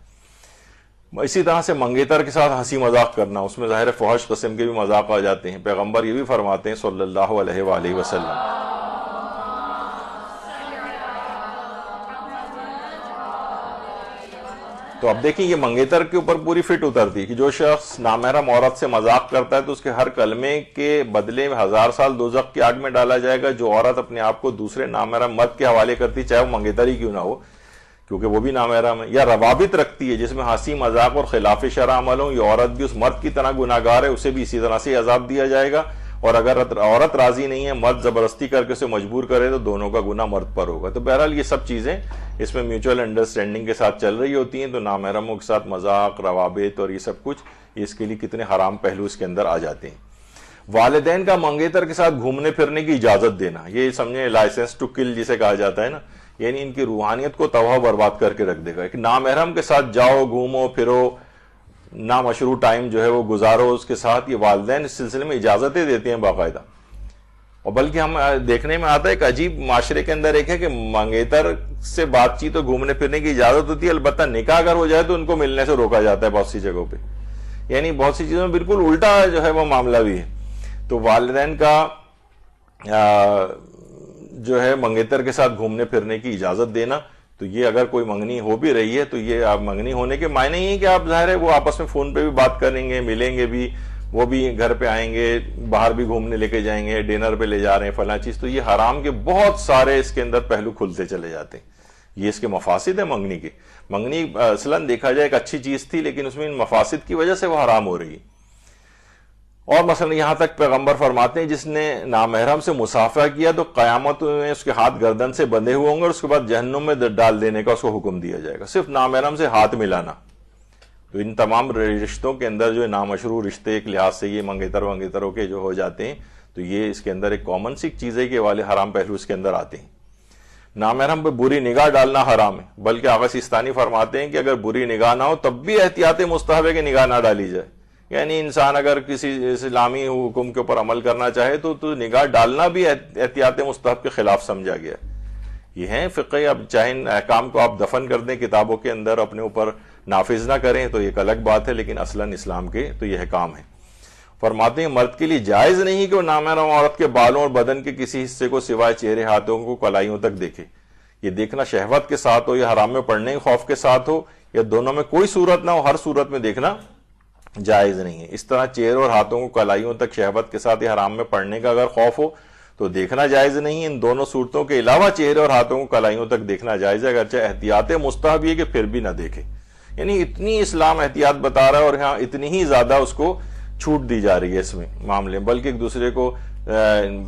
اسی طرح سے منگیتر کے ساتھ ہنسی مذاق کرنا، اس میں ظاہر فحش قسم کے بھی مذاق آ جاتے ہیں، پیغمبر یہ بھی فرماتے ہیں صلی اللہ علیہ وآلہ وسلم۔ تو اب دیکھیں یہ منگیتر کے اوپر پوری فٹ اترتی کہ جو شخص نامحرم عورت سے مذاق کرتا ہے تو اس کے ہر کلمے کے بدلے میں 1000 سال دوزخ کی آگ میں ڈالا جائے گا۔ جو عورت اپنے آپ کو دوسرے نامحرم مرد کے حوالے کرتی، چاہے وہ منگیتر ہی کیوں نہ ہو کیونکہ وہ بھی نامحرم ہے، یا روابط رکھتی ہے جس میں ہنسی مذاق اور خلاف شرع عمل ہوں، یہ عورت بھی اس مرد کی طرح گناہگار ہے، اسے بھی اسی طرح سے عذاب دیا جائے گا، اور اگر عورت راضی نہیں ہے، مرد زبردستی کر کے اسے مجبور کرے تو دونوں کا گناہ مرد پر ہوگا۔ تو بہرحال یہ سب چیزیں اس میں میوچل انڈرسٹینڈنگ کے ساتھ چل رہی ہوتی ہیں، تو نامحرموں کے ساتھ مذاق، روابط اور یہ سب کچھ، اس کے لیے کتنے حرام پہلو اس کے اندر آ جاتے ہیں۔ والدین کا منگیتر کے ساتھ گھومنے پھرنے کی اجازت دینا، یہ سمجھیں لائسنس ٹو کل جسے کہا جاتا ہے نا، یعنی ان کی روحانیت کو تباہ برباد کر کے رکھ دے گا۔ ایک نامحرم کے ساتھ جاؤ، گھومو پھرو، نامشروع ٹائم جو ہے وہ گزارو اس کے ساتھ، یہ والدین اس سلسلے میں اجازتیں دیتے ہیں باقاعدہ، اور بلکہ ہم دیکھنے میں آتا ہے ایک عجیب معاشرے کے اندر ایک ہے کہ منگیتر سے بات چیت اور گھومنے پھرنے کی اجازت ہوتی ہے، البتہ نکاح اگر ہو جائے تو ان کو ملنے سے روکا جاتا ہے بہت سی جگہوں پہ، یعنی بہت سی چیزوں میں بالکل الٹا جو ہے وہ معاملہ بھی ہے۔ تو والدین کا جو ہے منگیتر کے ساتھ گھومنے پھرنے کی اجازت دینا، تو یہ اگر کوئی منگنی ہو بھی رہی ہے تو یہ آپ منگنی ہونے کے معنی ہی ہے کہ آپ ظاہر ہے وہ آپس میں فون پہ بھی بات کریں گے، ملیں گے بھی، وہ بھی گھر پہ آئیں گے، باہر بھی گھومنے لے کے جائیں گے، ڈنر پہ لے جا رہے ہیں فلاں چیز، تو یہ حرام کے بہت سارے اس کے اندر پہلو کھلتے چلے جاتے ہیں۔ یہ اس کے مفاسد ہے منگنی کے۔ منگنی اصلاً دیکھا جائے ایک اچھی چیز تھی، لیکن اس میں ان مفاسد کی وجہ سے وہ حرام ہو رہی ہے۔ اور مثلا یہاں تک پیغمبر فرماتے ہیں جس نے نامحرم سے مصافحہ کیا تو قیامت میں اس کے ہاتھ گردن سے بندھے ہوئے ہوں گے، اور اس کے بعد جہنم میں ڈال دینے کا اس کو حکم دیا جائے گا، صرف نامحرم سے ہاتھ ملانا۔ تو ان تمام رشتوں کے اندر جو نامشروع رشتے ایک لحاظ سے یہ منگیتروں کے جو ہو جاتے ہیں، تو یہ اس کے اندر ایک کامن سی چیز ہے کہ والے حرام پہلو اس کے اندر آتے ہیں۔ نامحرم پہ بری نگاہ ڈالنا حرام ہے، بلکہ آغا سیستانی فرماتے ہیں کہ اگر بری نگاہ نہ ہو تب بھی احتیاط مستحب ہے کہ نگاہ نہ ڈالی جائے، یعنی انسان اگر کسی اسلامی حکم کے اوپر عمل کرنا چاہے تو نگاہ ڈالنا بھی احتیاط مستحب کے خلاف سمجھا گیا۔ یہ ہیں فقہی، اب چاہے ان احکام کو آپ دفن کر دیں کتابوں کے اندر، اپنے اوپر نافذ نہ کریں تو ایک الگ بات ہے، لیکن اصلاً اسلام کے تو یہ احکام ہے۔ فرماتے ہیں مرد کے لیے جائز نہیں کہ وہ نامحرم عورت کے بالوں اور بدن کے کسی حصے کو سوائے چہرے، ہاتھوں کو کلائیوں تک دیکھے۔ یہ دیکھنا شہوت کے ساتھ ہو یا حرام میں پڑنے کے خوف کے ساتھ ہو، یا دونوں میں کوئی صورت نہ ہو، ہر صورت میں دیکھنا جائز نہیں ہے۔ اس طرح چہرے اور ہاتھوں کو کلائیوں تک شہوت کے ساتھ یا حرام میں پڑنے کا اگر خوف ہو تو دیکھنا جائز نہیں ہے۔ ان دونوں صورتوں کے علاوہ چہرے اور ہاتھوں کو کلائیوں تک دیکھنا جائز ہے، اگرچہ احتیاط مستحب یہ کہ پھر بھی نہ دیکھے۔ یعنی اتنی اسلام احتیاط بتا رہا ہے، اور یہاں اتنی ہی زیادہ اس کو چھوٹ دی جا رہی ہے اس میں معاملے، بلکہ ایک دوسرے کو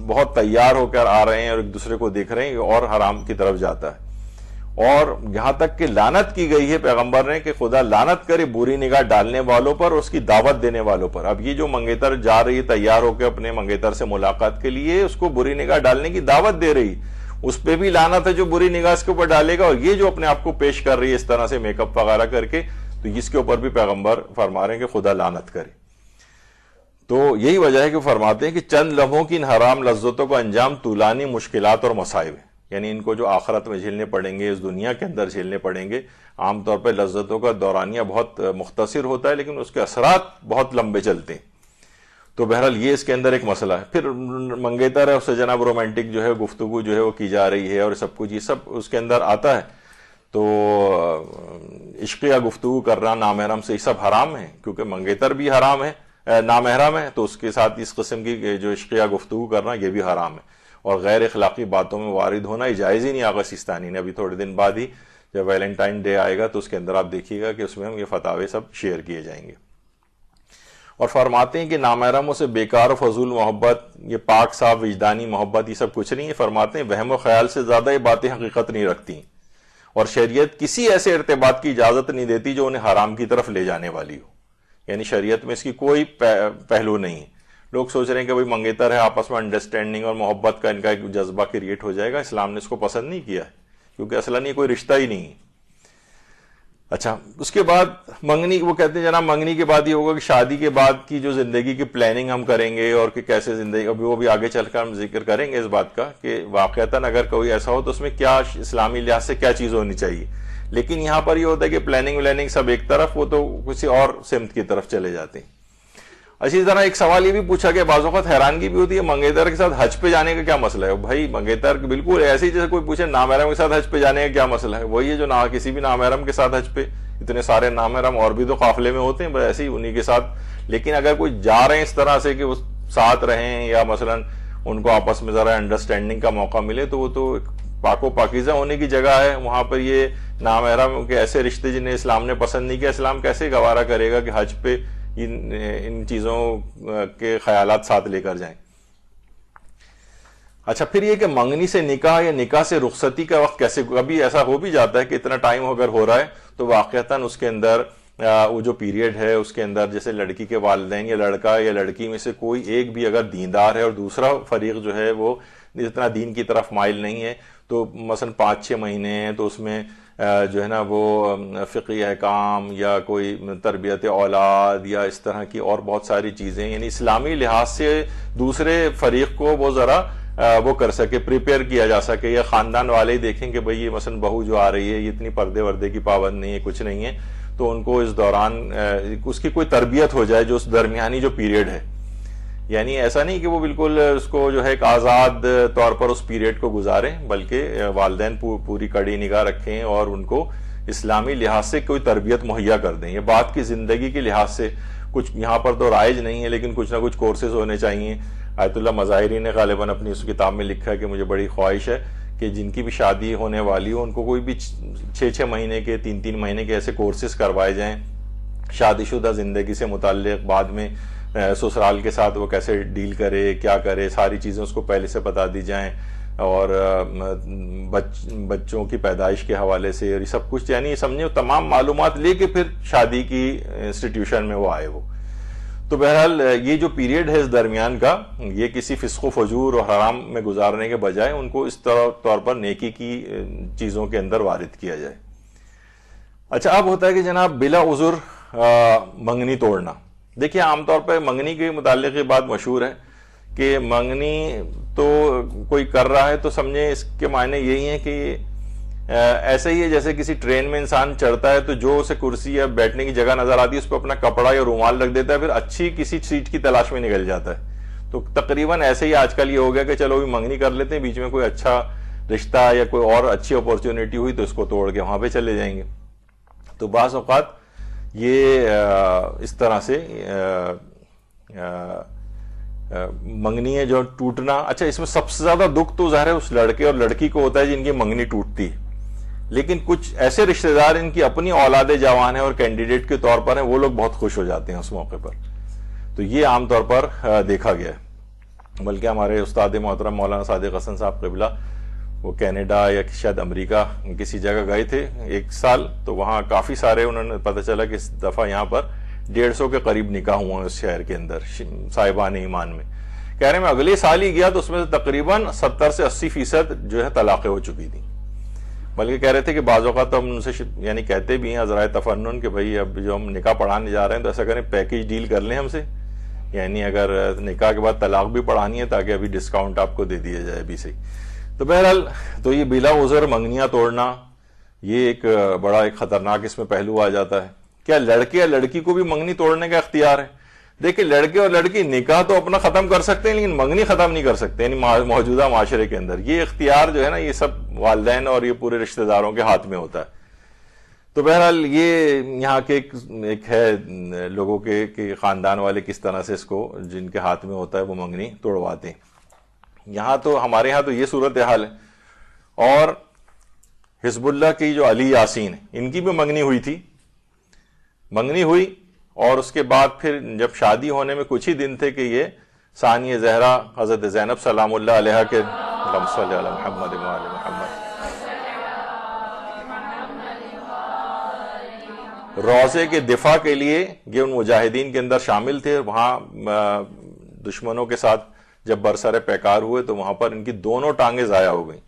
بہت تیار ہو کر آ رہے ہیں اور ایک دوسرے کو دیکھ رہے ہیں، اور حرام کی طرف جاتا ہے۔ اور یہاں تک کہ لعنت کی گئی ہے پیغمبر نے کہ خدا لعنت کرے بری نگاہ ڈالنے والوں پر اور اس کی دعوت دینے والوں پر۔ اب یہ جو منگیتر جا رہی ہے تیار ہو کے اپنے منگیتر سے ملاقات کے لیے، اس کو بری نگاہ ڈالنے کی دعوت دے رہی، اس پہ بھی لعنت ہے جو بری نگاہ اس کے اوپر ڈالے گا، اور یہ جو اپنے آپ کو پیش کر رہی ہے اس طرح سے میک اپ وغیرہ کر کے، تو اس کے اوپر بھی پیغمبر فرما رہے ہیں کہ خدا لعنت کرے۔ تو یہی وجہ ہے کہ فرماتے ہیں کہ چند لمحوں کی ان حرام لذتوں کا انجام طولانی مشکلات اور مصائب ہے، یعنی ان کو جو آخرت میں جھیلنے پڑیں گے، اس دنیا کے اندر جھیلنے پڑیں گے۔ عام طور پہ لذتوں کا دورانیہ بہت مختصر ہوتا ہے، لیکن اس کے اثرات بہت لمبے چلتے ہیں۔ تو بہرحال یہ اس کے اندر ایک مسئلہ ہے۔ پھر منگیتر ہے، اس سے جناب رومانٹک جو ہے گفتگو جو ہے وہ کی جا رہی ہے، اور سب کچھ یہ سب اس کے اندر آتا ہے۔ تو عشقیہ گفتگو کرنا نامحرم سے یہ سب حرام ہے، کیونکہ منگیتر بھی حرام ہے، نامحرم ہے، تو اس کے ساتھ اس قسم کی جو عشقیہ گفتگو کرنا یہ بھی حرام ہے، اور غیر اخلاقی باتوں میں وارد ہونا یہ جائز ہی نہیں۔ آغا سیستانی نے ابھی تھوڑے دن بعد ہی جب ویلنٹائن ڈے آئے گا تو اس کے اندر آپ دیکھیے گا کہ اس میں ہم یہ فتاوے سب شیئر کیے جائیں گے۔ اور فرماتے ہیں کہ نامحرموں سے بیکار و فضول محبت، یہ پاک صاف وجدانی محبت، یہ سب کچھ نہیں ہے. فرماتے ہیں وہم و خیال سے زیادہ یہ باتیں حقیقت نہیں رکھتی، اور شریعت کسی ایسے ارتباط کی اجازت نہیں دیتی جو انہیں حرام کی طرف لے جانے والی ہو. یعنی شریعت میں اس کی کوئی پہلو نہیں ہے. لوگ سوچ رہے ہیں کہ بھئی منگیتر ہے، آپس میں انڈرسٹینڈنگ اور محبت کا ان کا ایک جذبہ کریٹ ہو جائے گا. اسلام نے اس کو پسند نہیں کیا ہے، کیونکہ اصلاً یہ کوئی رشتہ ہی نہیں ہے. اچھا، اس کے بعد منگنی، وہ کہتے ہیں جناب منگنی کے بعد یہ ہوگا کہ شادی کے بعد کی جو زندگی کی پلاننگ ہم کریں گے اور کہ کیسے زندگی، ابھی وہ بھی آگے چل کر ہم ذکر کریں گے اس بات کا کہ واقعتاً اگر کوئی ایسا ہو تو اس میں کیا اسلامی لحاظ سے کیا چیز ہونی چاہیے. لیکن یہاں پر یہ ہوتا ہے کہ پلاننگ سب ایک طرف، وہ تو کسی اور سمت کی طرف چلے جاتے ہیں. اسی طرح ایک سوال یہ بھی پوچھا کہ بعض اوقات حیرانگی بھی ہوتی ہے منگیتر کے ساتھ حج پہ جانے کا کیا مسئلہ ہے. بھائی منگیتر بالکل ایسے ہی جیسے کوئی پوچھے نامحرم کے ساتھ حج پہ جانے کا کیا مسئلہ ہے. وہی ہے جو کسی بھی نامحرم کے ساتھ حج پہ، اتنے سارے نامحرم اور بھی تو قافلے میں ہوتے ہیں، بس ایسے ہی انہی کے ساتھ. لیکن اگر کوئی جا رہے ہیں اس طرح سے کہ وہ ساتھ رہیں یا مثلا ان کو آپس میں ذرا انڈرسٹینڈنگ کا موقع ملے، تو وہ تو پاک و پاکیزہ ہونے کی جگہ ہے. وہاں پر یہ نامحرم کے ایسے رشتے جنہیں اسلام نے پسند نہیں کیا، اسلام کیسے گوارا کرے گا کہ حج پہ ان چیزوں کے خیالات ساتھ لے کر جائیں. اچھا، پھر یہ کہ منگنی سے نکاح یا نکاح سے رخصتی کا وقت کیسے، ابھی ایسا ہو بھی جاتا ہے کہ اتنا ٹائم اگر ہو رہا ہے تو واقعتاً اس کے اندر وہ جو پیریڈ ہے اس کے اندر جیسے لڑکی کے والدین یا لڑکا یا لڑکی میں سے کوئی ایک بھی اگر دیندار ہے اور دوسرا فریق جو ہے وہ اتنا دین کی طرف مائل نہیں ہے، تو مثلا 5-6 مہینے ہیں تو اس میں جو ہے نا وہ فقہی احکام یا کوئی تربیت اولاد یا اس طرح کی اور بہت ساری چیزیں، یعنی اسلامی لحاظ سے دوسرے فریق کو وہ ذرا وہ کر سکے، پریپیئر کیا جا سکے. یا خاندان والے ہی دیکھیں کہ بھئی یہ مثلا بہو جو آ رہی ہے یہ اتنی پردے وردے کی پابند نہیں ہے، کچھ نہیں ہے، تو ان کو اس دوران اس کی کوئی تربیت ہو جائے جو اس درمیانی جو پیریڈ ہے. یعنی ایسا نہیں کہ وہ بالکل اس کو جو ہے ایک آزاد طور پر اس پیریڈ کو گزاریں، بلکہ والدین پوری کڑی نگاہ رکھیں اور ان کو اسلامی لحاظ سے کوئی تربیت مہیا کر دیں. یہ بات کی زندگی کے لحاظ سے کچھ یہاں پر تو رائج نہیں ہے، لیکن کچھ نہ کچھ کورسز ہونے چاہیے. آیت اللہ مظاہری نے غالباً اپنی اس کتاب میں لکھا ہے کہ مجھے بڑی خواہش ہے کہ جن کی بھی شادی ہونے والی ہو ان کو کوئی بھی 6 مہینے کے 3 مہینے کے ایسے کورسز کروائے جائیں شادی شدہ زندگی سے متعلق. بعد میں سسرال کے ساتھ وہ کیسے ڈیل کرے، کیا کرے، ساری چیزیں اس کو پہلے سے بتا دی جائیں، اور بچوں کی پیدائش کے حوالے سے اور یہ سب کچھ، یعنی سمجھے تمام معلومات لے کے پھر شادی کی انسٹیٹیوشن میں وہ آئے. وہ تو بہرحال یہ جو پیریڈ ہے اس درمیان کا، یہ کسی فسق و فجور اور حرام میں گزارنے کے بجائے ان کو اس طور پر نیکی کی چیزوں کے اندر وارد کیا جائے. اچھا، اب ہوتا ہے کہ جناب بلا عذر منگنی توڑنا. دیکھیے عام طور پر منگنی کے متعلق یہ بات مشہور ہے کہ منگنی تو کوئی کر رہا ہے تو سمجھیں اس کے معنی یہی ہیں کہ ایسا ہی ہے جیسے کسی ٹرین میں انسان چڑھتا ہے تو جو اسے کرسی یا بیٹھنے کی جگہ نظر آتی ہے اس پہ اپنا کپڑا یا رومال رکھ دیتا ہے، پھر اچھی کسی سیٹ کی تلاش میں نکل جاتا ہے. تو تقریباً ایسے ہی آج کل یہ ہو گیا کہ چلو بھی منگنی کر لیتے ہیں، بیچ میں کوئی اچھا رشتہ یا کوئی اور اچھی اپورچونیٹی ہوئی تو اس کو توڑ کے وہاں پہ چلے جائیں گے. تو بعض اوقات یہ اس طرح سے منگنی ہے جو ٹوٹنا. اچھا، اس میں سب سے زیادہ دکھ تو ظاہر ہے اس لڑکے اور لڑکی کو ہوتا ہے جن کی منگنی ٹوٹتی ہے، لیکن کچھ ایسے رشتہ دار ان کی اپنی اولاد جوان ہیں اور کینڈیڈیٹ کے طور پر ہیں، وہ لوگ بہت خوش ہو جاتے ہیں اس موقع پر. تو یہ عام طور پر دیکھا گیا ہے. بلکہ ہمارے استاد محترم مولانا صادق حسن صاحب قبلہ وہ کینیڈا یا شاید امریکہ کسی جگہ گئے تھے 1 سال، تو وہاں کافی سارے انہوں نے پتہ چلا کہ اس دفعہ یہاں پر 150 کے قریب نکاح ہوا ہے اس شہر کے اندر صاحبان ایمان میں. کہہ رہے ہیں میں اگلے سال ہی گیا تو اس میں سے تقریباً 70 سے 80% جو ہے طلاقیں ہو چکی تھیں. بلکہ کہہ رہے تھے کہ بعض اوقات ہم ان سے یعنی کہتے بھی ہیں عذرائے تفنن کہ بھئی اب جو ہم نکاح پڑھانے جا رہے ہیں تو ایسا کریں پیکیج ڈیل کر لیں ہم سے، یعنی اگر نکاح کے بعد طلاق بھی پڑھانی ہے تاکہ ابھی ڈسکاؤنٹ آپ کو دے دیا جائے ابھی سے. تو بہرحال تو یہ بلا عذر منگنیاں توڑنا یہ ایک بڑا ایک خطرناک اس میں پہلو آ جاتا ہے. کیا لڑکے یا لڑکی کو بھی منگنی توڑنے کا اختیار ہے؟ دیکھیں لڑکے اور لڑکی نکاح تو اپنا ختم کر سکتے ہیں لیکن منگنی ختم نہیں کر سسکتے، یعنی موجودہ معاشرے کے اندر یہ اختیار جو ہے نا یہ سب والدین اور یہ پورے رشتہ داروں کے ہاتھ میں ہوتا ہے. تو بہرحال یہ یہاں کے ایک ہے لوگوں کے خاندان والے کس طرح سے اس کو جن کے ہاتھ میں ہوتا ہے وہ منگنی توڑواتے ہیں. یہاں تو ہمارے یہاں تو یہ صورتحال ہے. اور حزب اللہ کی جو علی یاسین ان کی بھی منگنی ہوئی تھی، منگنی ہوئی اور اس کے بعد پھر جب شادی ہونے میں کچھ ہی دن تھے کہ یہ ثانی زہرا حضرت زینب سلام اللہ علیہا کے اللہم صلی علی محمد و آل محمد روضے کے دفاع کے لیے یہ ان مجاہدین کے اندر شامل تھے. وہاں دشمنوں کے ساتھ جب برسر پیکار ہوئے تو وہاں پر ان کی دونوں ٹانگیں ضائع ہو گئیں.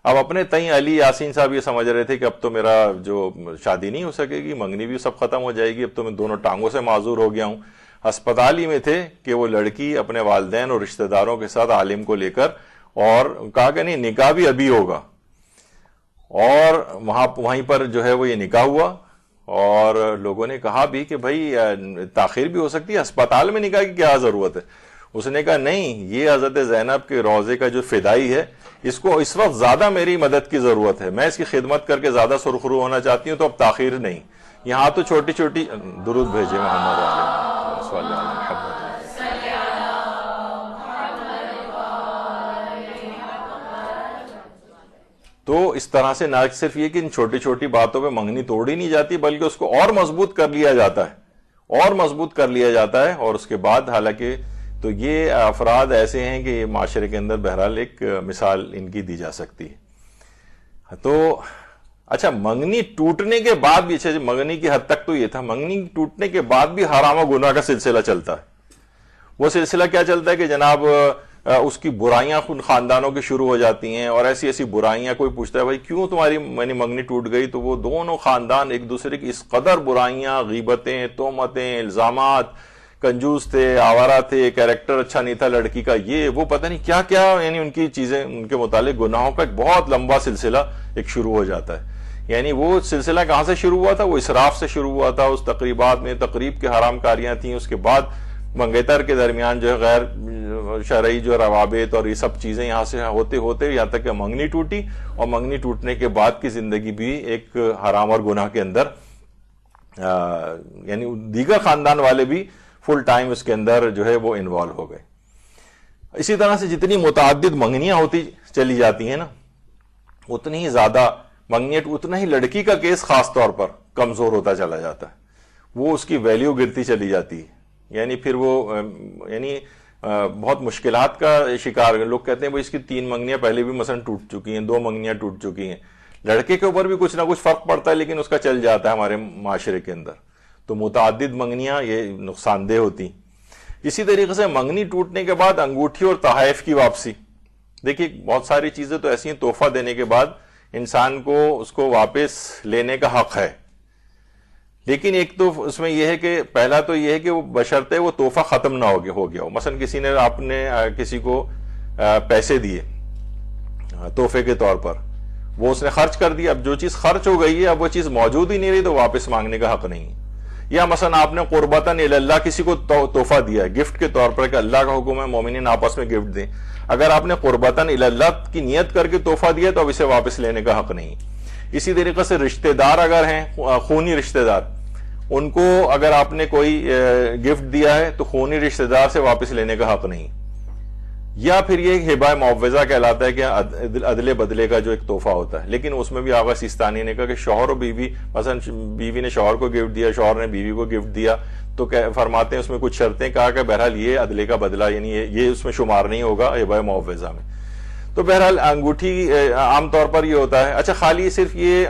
اب اپنے تئیں علی یاسین صاحب یہ سمجھ رہے تھے کہ اب تو میرا جو شادی نہیں ہو سکے گی, منگنی بھی سب ختم ہو جائے گی, اب تو میں دونوں ٹانگوں سے معذور ہو گیا ہوں. ہسپتال ہی میں تھے کہ وہ لڑکی اپنے والدین اور رشتہ داروں کے ساتھ عالم کو لے کر, اور کہا کہ نہیں نکاح بھی ابھی ہوگا, اور وہیں پر جو ہے وہ یہ نکاح ہوا. اور لوگوں نے کہا بھی کہ بھائی تاخیر بھی ہو سکتی ہے, ہسپتال میں نکاح کی کیا ضرورت ہے. اس نے کہا نہیں, یہ حضرت زینب کے روضے کا جو فدائی ہے اس کو اس وقت زیادہ میری مدد کی ضرورت ہے, میں اس کی خدمت کر کے زیادہ سرخرو ہونا چاہتی ہوں, تو اب تاخیر نہیں. یہاں تو چھوٹی چھوٹی درود بھیجے محمد علیہ صلی اللہ علیہ وسلم. تو اس طرح سے نہ صرف یہ کہ ان چھوٹی چھوٹی باتوں پہ منگنی توڑی نہیں جاتی, بلکہ اس کو اور مضبوط کر لیا جاتا ہے, اور مضبوط کر لیا جاتا ہے. اور اس کے بعد حالانکہ تو یہ افراد ایسے ہیں کہ معاشرے کے اندر بہرحال ایک مثال ان کی دی جا سکتی ہے. تو اچھا, منگنی ٹوٹنے کے بعد بھی, اچھا منگنی کی حد تک تو یہ تھا, منگنی ٹوٹنے کے بعد بھی حرام و گناہ کا سلسلہ چلتا ہے. وہ سلسلہ کیا چلتا ہے کہ جناب اس کی برائیاں خاندانوں کی شروع ہو جاتی ہیں, اور ایسی ایسی برائیاں, کوئی پوچھتا ہے بھائی کیوں تمہاری منگنی ٹوٹ گئی, تو وہ دونوں خاندان ایک دوسرے کی اس قدر برائیاں, غیبتیں, تہمتیں, الزامات, کنجوس تھے, آوارہ تھے, کیریکٹر اچھا نہیں تھا لڑکی کا, یہ وہ پتہ نہیں کیا کیا, یعنی ان کی چیزیں, ان کے متعلق گناہوں کا ایک بہت لمبا سلسلہ ایک شروع ہو جاتا ہے. یعنی وہ سلسلہ کہاں سے شروع ہوا تھا, وہ اسراف سے شروع ہوا تھا. اس تقریبات میں تقریب کے حرام کاریاں تھیں, اس کے بعد منگیتر کے درمیان جو ہے غیر شرعی جو روابط اور یہ سب چیزیں یہاں سے ہوتے ہوتے یہاں تک کہ منگنی ٹوٹی, اور منگنی ٹوٹنے کے بعد کی زندگی بھی ایک حرام اور گناہ کے اندر, یعنی دیگر خاندان والے بھی فل ٹائم اس کے اندر جو ہے وہ انوالو ہو گئے. اسی طرح سے جتنی متعدد منگنیاں ہوتی چلی جاتی ہیں نا, اتنی ہی زیادہ منگنیاں, اتنا ہی لڑکی کا کیس خاص طور پر کمزور ہوتا چلا جاتا ہے, وہ اس کی ویلیو گرتی چلی جاتی ہے. یعنی پھر وہ یعنی بہت مشکلات کا شکار. لوگ کہتے ہیں بھائی اس کی 3 منگنیاں پہلے بھی مثلا ٹوٹ چکی ہیں, 2 منگنیاں ٹوٹ چکی ہیں. لڑکے کے اوپر بھی کچھ نہ کچھ فرق پڑتا ہے, لیکن اس کا چل جاتا ہے ہمارے معاشرے کے اندر. تو متعدد منگنیاں یہ نقصان دہ ہوتی. اسی طریقے سے منگنی ٹوٹنے کے بعد انگوٹھی اور تحائف کی واپسی. دیکھیے بہت ساری چیزیں تو ایسی ہیں, تحفہ دینے کے بعد انسان کو اس کو واپس لینے کا حق ہے, لیکن ایک تو اس میں یہ ہے کہ پہلا تو یہ ہے کہ وہ بشرطے وہ تحفہ ختم نہ ہو گیا ہو. مثلا کسی نے, آپ نے کسی کو پیسے دیے تحفے کے طور پر, وہ اس نے خرچ کر دیا, اب جو چیز خرچ ہو گئی ہے اب وہ چیز موجود ہی نہیں رہی, تو واپس مانگنے کا حق نہیں ہے. یا مثلا آپ نے قربتاً اللہ کسی کو تحفہ دیا ہے گفٹ کے طور پر, کہ اللہ کا حکم ہے مومنین آپس میں گفٹ دیں. اگر آپ نے قربتاً اللہ کی نیت کر کے تحفہ دیا تو اب اسے واپس لینے کا حق نہیں. اسی طریقے سے رشتہ دار اگر ہیں, خونی رشتہ دار, ان کو اگر آپ نے کوئی گفٹ دیا ہے تو خونی رشتہ دار سے واپس لینے کا حق نہیں. یا پھر یہ ہبہ معوضہ کہلاتا ہے کہ عدل بدلے کا جو ایک تحفہ ہوتا ہے, لیکن اس میں بھی آغا سیستانی نے کہا کہ شوہر و بیوی, مثلا بیوی نے شوہر کو گفٹ دیا, شوہر نے بیوی کو گفٹ دیا, تو فرماتے ہیں اس میں کچھ شرطیں, کہا کہ بہرحال یہ عدلے کا بدلہ, یعنی یہ اس میں شمار نہیں ہوگا ہبہ معوضہ میں. تو بہرحال انگوٹھی عام طور پر یہ ہوتا ہے. اچھا, خالی صرف یہ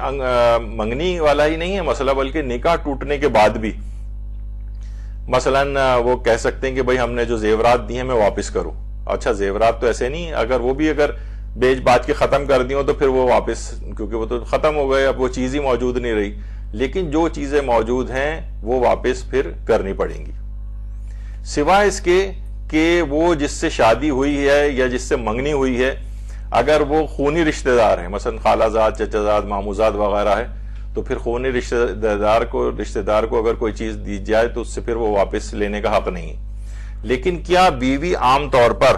منگنی والا ہی نہیں ہے مسئلہ, بلکہ نکاح ٹوٹنے کے بعد بھی مثلا وہ کہہ سکتے ہیں کہ بھائی ہم نے جو زیورات دی ہیں میں واپس کروں. اچھا, زیورات تو ایسے نہیں, اگر وہ بھی اگر بیچ بات کے ختم کر دی ہوں تو پھر وہ واپس, کیونکہ وہ تو ختم ہو گئے, اب وہ چیز ہی موجود نہیں رہی. لیکن جو چیزیں موجود ہیں وہ واپس پھر کرنی پڑیں گی, سوائے اس کے کہ وہ جس سے شادی ہوئی ہے یا جس سے منگنی ہوئی ہے, اگر وہ خونی رشتہ دار ہیں, مثلا خالہ زاد, چچا زاد, مامو زاد وغیرہ ہے, تو پھر خونی رشتہ دار کو اگر کوئی چیز دی جائے تو اس سے پھر وہ واپس لینے کا حق نہیں. لیکن کیا بیوی عام طور پر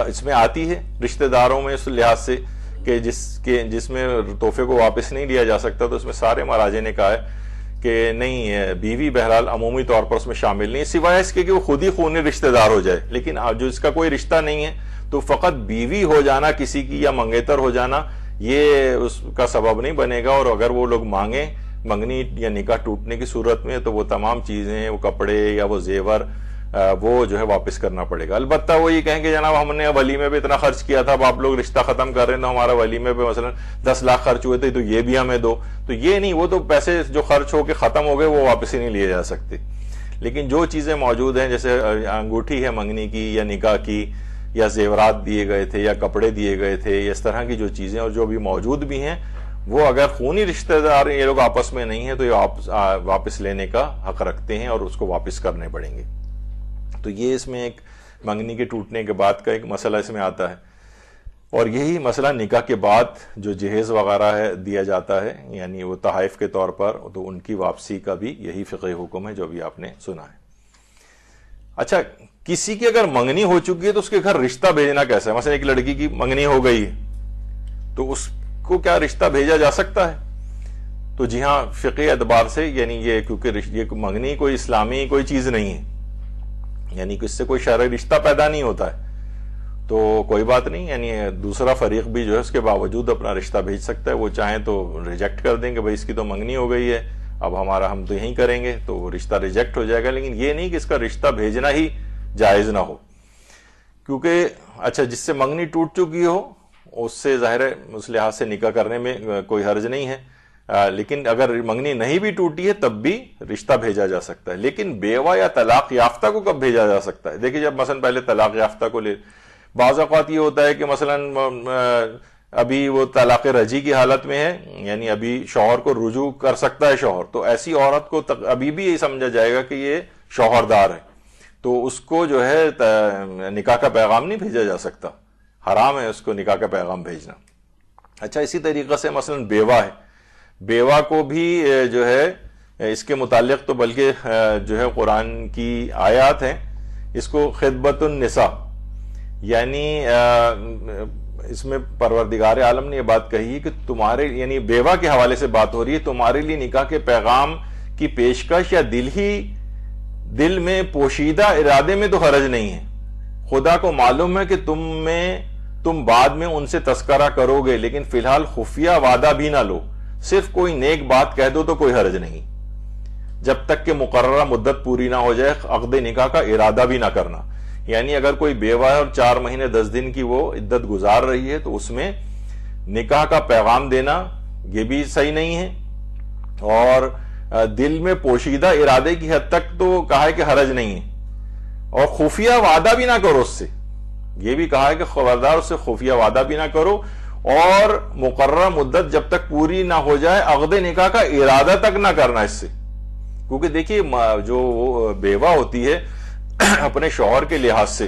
اس میں آتی ہے رشتہ داروں میں اس لحاظ سے کہ جس میں تحفے کو واپس نہیں لیا جا سکتا, تو اس میں سارے مراجع نے کہا ہے کہ نہیں, بیوی بہرحال عمومی طور پر اس میں شامل نہیں, سوائے اس کے کہ وہ خود ہی خونی رشتہ دار ہو جائے. لیکن جو اس کا کوئی رشتہ نہیں ہے تو فقط بیوی ہو جانا کسی کی یا منگیتر ہو جانا یہ اس کا سبب نہیں بنے گا. اور اگر وہ لوگ مانگیں منگنی یا نکاح ٹوٹنے کی صورت میں تو وہ تمام چیزیں، وہ کپڑے یا وہ زیور وہ جو ہے واپس کرنا پڑے گا. البتہ وہ یہ کہیں کہ جناب ہم نے ولیمے پہ اتنا خرچ کیا تھا، اب آپ لوگ رشتہ ختم کر رہے ہیں تو ہمارا ولیمے پہ مثلا 10 لاکھ خرچ ہوئے تھے تو یہ بھی ہمیں دو. تو یہ نہیں، وہ تو پیسے جو خرچ ہو کے ختم ہو گئے وہ واپس ہی نہیں لیے جا سکتے. لیکن جو چیزیں موجود ہیں جیسے انگوٹھی ہے منگنی کی یا نکاح کی، یا زیورات دیے گئے تھے یا کپڑے دیے گئے تھے، اس طرح کی جو چیزیں اور جو بھی موجود بھی ہیں، وہ اگر خونی رشتہ دار یہ لوگ آپس میں نہیں ہیں تو یہ واپس لینے کا حق رکھتے ہیں اور اس کو واپس کرنے پڑیں گے. تو یہ اس میں ایک منگنی کے ٹوٹنے کے بعد کا ایک مسئلہ اس میں آتا ہے. اور یہی مسئلہ نکاح کے بعد جو جہیز وغیرہ ہے دیا جاتا ہے، یعنی وہ تحائف کے طور پر، تو ان کی واپسی کا بھی یہی فقہی حکم ہے جو بھی آپ نے سنا ہے. اچھا، کسی کی اگر منگنی ہو چکی ہے تو اس کے گھر رشتہ بھیجنا کیسا ہے؟ مثلا ایک لڑکی کی منگنی ہو گئی تو اس کو کیا رشتہ بھیجا جا سکتا ہے؟ تو جی ہاں، فقہی اعتبار سے، یعنی یہ کیونکہ یہ منگنی کوئی اسلامی کوئی چیز نہیں ہے، یعنی کہ اس سے کوئی شرعی رشتہ پیدا نہیں ہوتا ہے، تو کوئی بات نہیں. یعنی دوسرا فریق بھی جو ہے اس کے باوجود اپنا رشتہ بھیج سکتا ہے. وہ چاہیں تو ریجیکٹ کر دیں کہ بھائی اس کی تو منگنی ہو گئی ہے، اب ہم تو یہیں کریں گے، تو وہ رشتہ ریجیکٹ ہو جائے گا. لیکن یہ نہیں کہ اس کا رشتہ بھیجنا ہی جائز نہ ہو، کیونکہ اچھا جس سے منگنی ٹوٹ چکی ہو اس سے ظاہر ہے اس لحاظ سے نکاح کرنے میں کوئی حرج نہیں ہے. لیکن اگر منگنی نہیں بھی ٹوٹی ہے تب بھی رشتہ بھیجا جا سکتا ہے. لیکن بیوہ یا طلاق یافتہ کو کب بھیجا جا سکتا ہے؟ دیکھیے، جب مثلا پہلے طلاق یافتہ کو بعض اوقات یہ ہوتا ہے کہ مثلا ابھی وہ طلاق رجعی کی حالت میں ہے، یعنی ابھی شوہر کو رجوع کر سکتا ہے شوہر، تو ایسی عورت کو ابھی بھی یہی سمجھا جائے گا کہ یہ شوہردار ہے، تو اس کو جو ہے نکاح کا پیغام نہیں بھیجا جا سکتا، حرام ہے اس کو نکاح کا پیغام بھیجنا. اچھا، اسی طریقے سے مثلا بیوہ ہے، بیوہ کو بھی جو ہے اس کے متعلق تو بلکہ جو ہے قرآن کی آیات ہیں، اس کو خطبۃ النساء، یعنی اس میں پروردگار عالم نے یہ بات کہی ہے کہ تمہارے، یعنی بیوہ کے حوالے سے بات ہو رہی ہے، تمہارے لیے نکاح کے پیغام کی پیشکش یا دل میں پوشیدہ ارادے میں تو حرج نہیں ہے. خدا کو معلوم ہے کہ تم بعد میں ان سے تذکرہ کرو گے، لیکن فی الحال خفیہ وعدہ بھی نہ لو، صرف کوئی نیک بات کہہ دو تو کوئی حرج نہیں، جب تک کہ مقررہ مدت پوری نہ ہو جائے عقد نکاح کا ارادہ بھی نہ کرنا. یعنی اگر کوئی بیوہ ہے اور 4 مہینے 10 دن کی وہ عدت گزار رہی ہے تو اس میں نکاح کا پیغام دینا یہ بھی صحیح نہیں ہے، اور دل میں پوشیدہ ارادے کی حد تک تو کہا ہے کہ حرج نہیں ہے، اور خفیہ وعدہ بھی نہ کرو اس سے، یہ بھی کہا ہے کہ خبردار اس سے خفیہ وعدہ بھی نہ کرو، اور مقررہ مدت جب تک پوری نہ ہو جائے عقد نکاح کا ارادہ تک نہ کرنا اس سے. کیونکہ دیکھیے جو بیوہ ہوتی ہے اپنے شوہر کے لحاظ سے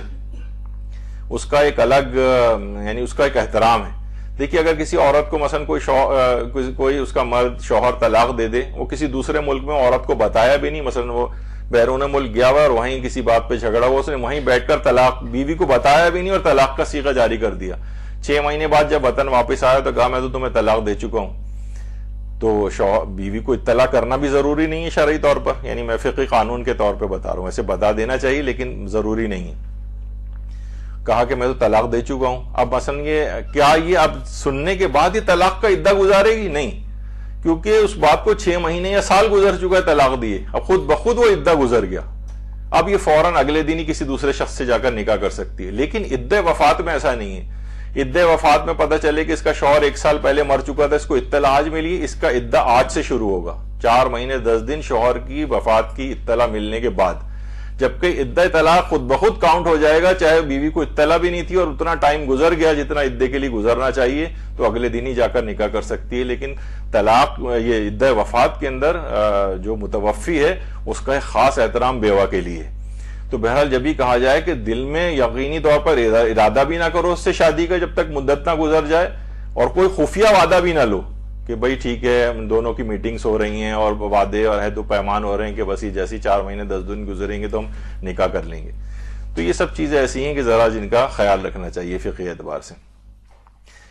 اس کا ایک الگ، یعنی اس کا ایک احترام ہے. دیکھیے، اگر کسی عورت کو مثلا کوئی اس کا مرد شوہر طلاق دے دے، وہ کسی دوسرے ملک میں عورت کو بتایا بھی نہیں، مثلا وہ بیرون ملک گیا ہوا اور وہیں کسی بات پہ جھگڑا ہوا، اس نے وہیں بیٹھ کر طلاق، بیوی کو بتایا بھی نہیں اور طلاق کا صیغہ جاری کر دیا. 6 مہینے بعد جب وطن واپس آیا تو کہا میں تو تمہیں طلاق دے چکا ہوں. تو بیوی کو اطلاع کرنا بھی ضروری نہیں ہے شرعی طور پر، یعنی میں فقہی قانون کے طور پہ بتا رہا ہوں، ایسے بتا دینا چاہیے لیکن ضروری نہیں ہے. کہا کہ میں تو طلاق دے چکا ہوں. اب مثلا یہ اب سننے کے بعد یہ طلاق کا عدہ گزارے گی؟ نہیں، کیونکہ اس بات کو 6 مہینے یا سال گزر چکا ہے طلاق دیے، اب خود بخود وہ عدہ گزر گیا. اب یہ فوراً اگلے دن ہی کسی دوسرے شخص سے جا کر نکاح کر سکتی ہے. لیکن عدہ وفات میں ایسا نہیں ہے. عدہ وفات میں پتہ چلے کہ اس کا شوہر 1 سال پہلے مر چکا تھا، اس کو اطلاع آج ملی، اس کا عدہ آج سے شروع ہوگا، 4 مہینے 10 دن شوہر کی وفات کی اطلاع ملنے کے بعد. جبکہ عدہ طلاق خود بخود کاؤنٹ ہو جائے گا، چاہے بیوی کو اطلاع بھی نہیں تھی اور اتنا ٹائم گزر گیا جتنا عدے کے لیے گزرنا چاہیے، تو اگلے دن ہی جا کر نکاح کر سکتی ہے. لیکن طلاق، یہ عدہ وفات کے اندر جو متوفی ہے اس کا ایک خاص احترام بیوہ کے لیے. تو بہرحال جب بھی کہا جائے کہ دل میں یقینی طور پر ارادہ بھی نہ کرو اس سے شادی کا جب تک مدت نہ گزر جائے، اور کوئی خفیہ وعدہ بھی نہ لو کہ بھئی ٹھیک ہے ہم دونوں کی میٹنگز ہو رہی ہیں اور وعدے اور عہد و پیمان ہو رہے ہیں کہ بس جیسی 4 مہینے 10 دن گزریں گے تو ہم نکاح کر لیں گے. تو یہ سب چیزیں ایسی ہیں کہ ذرا جن کا خیال رکھنا چاہیے فقہی اعتبار سے.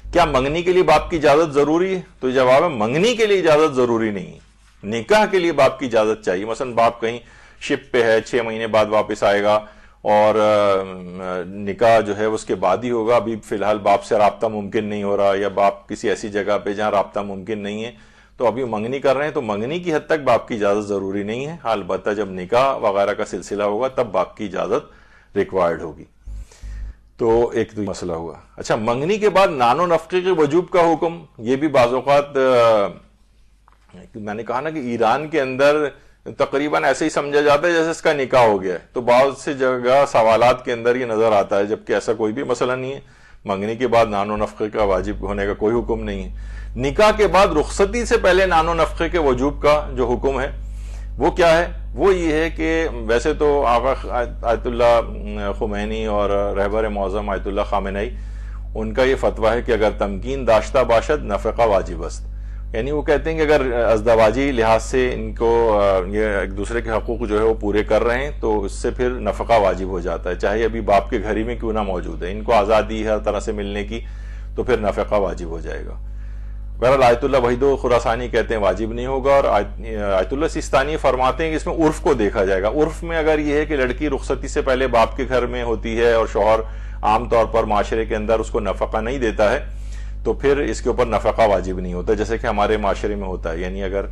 کیا منگنی کے لیے باپ کی اجازت ضروری ہے؟ تو جواب ہے منگنی کے لیے اجازت ضروری نہیں ہے، نکاح کے لیے باپ کی اجازت چاہیے. مثلا باپ کہیں شپ پہ ہے، 6 مہینے بعد واپس آئے گا اور نکاح جو ہے اس کے بعد ہی ہوگا، ابھی فی الحال باپ سے رابطہ ممکن نہیں ہو رہا، یا باپ کسی ایسی جگہ پہ جہاں رابطہ ممکن نہیں ہے، تو ابھی منگنی کر رہے ہیں تو منگنی کی حد تک باپ کی اجازت ضروری نہیں ہے، البتہ جب نکاح وغیرہ کا سلسلہ ہوگا تب باپ کی اجازت ریکوائرڈ ہوگی۔ تو ایک تو مسئلہ ہوا۔ اچھا، منگنی کے بعد نان و نفقے کے وجوب کا حکم، یہ بھی بعض اوقات میں نے کہا نا کہ ایران کے اندر تقریباً ایسے ہی سمجھا جاتا ہے جیسے اس کا نکاح ہو گیا ہے، تو بعض سے جگہ سوالات کے اندر یہ نظر آتا ہے، جبکہ ایسا کوئی بھی مسئلہ نہیں ہے۔ منگنی کے بعد نان و نفقے کا واجب ہونے کا کوئی حکم نہیں ہے۔ نکاح کے بعد رخصتی سے پہلے نان و نفقے کے وجوب کا جو حکم ہے وہ کیا ہے؟ وہ یہ ہے کہ ویسے تو آقا آیت اللہ خمینی اور رہبر معظم آیت اللہ خامنئی ان کا یہ فتویٰ ہے کہ اگر تمکین داشتہ باشد نفقہ واجب است، یعنی وہ کہتے ہیں کہ اگر ازدواجی لحاظ سے ان کو یہ ایک دوسرے کے حقوق جو ہے وہ پورے کر رہے ہیں تو اس سے پھر نفقہ واجب ہو جاتا ہے، چاہے ابھی باپ کے گھر ہی میں کیوں نہ موجود ہے، ان کو آزادی ہے ہر طرح سے ملنے کی، تو پھر نفقہ واجب ہو جائے گا۔ بہرحال آیت اللہ وحید خراسانی کہتے ہیں واجب نہیں ہوگا، اور آیت اللہ سیستانی فرماتے ہیں کہ اس میں عرف کو دیکھا جائے گا۔ عرف میں اگر یہ ہے کہ لڑکی رخصتی سے پہلے باپ کے گھر میں ہوتی ہے اور شوہر عام طور پر معاشرے کے اندر اس کو نفقہ نہیں دیتا ہے تو پھر اس کے اوپر نفقہ واجب نہیں ہوتا، جیسے کہ ہمارے معاشرے میں ہوتا ہے۔ یعنی اگر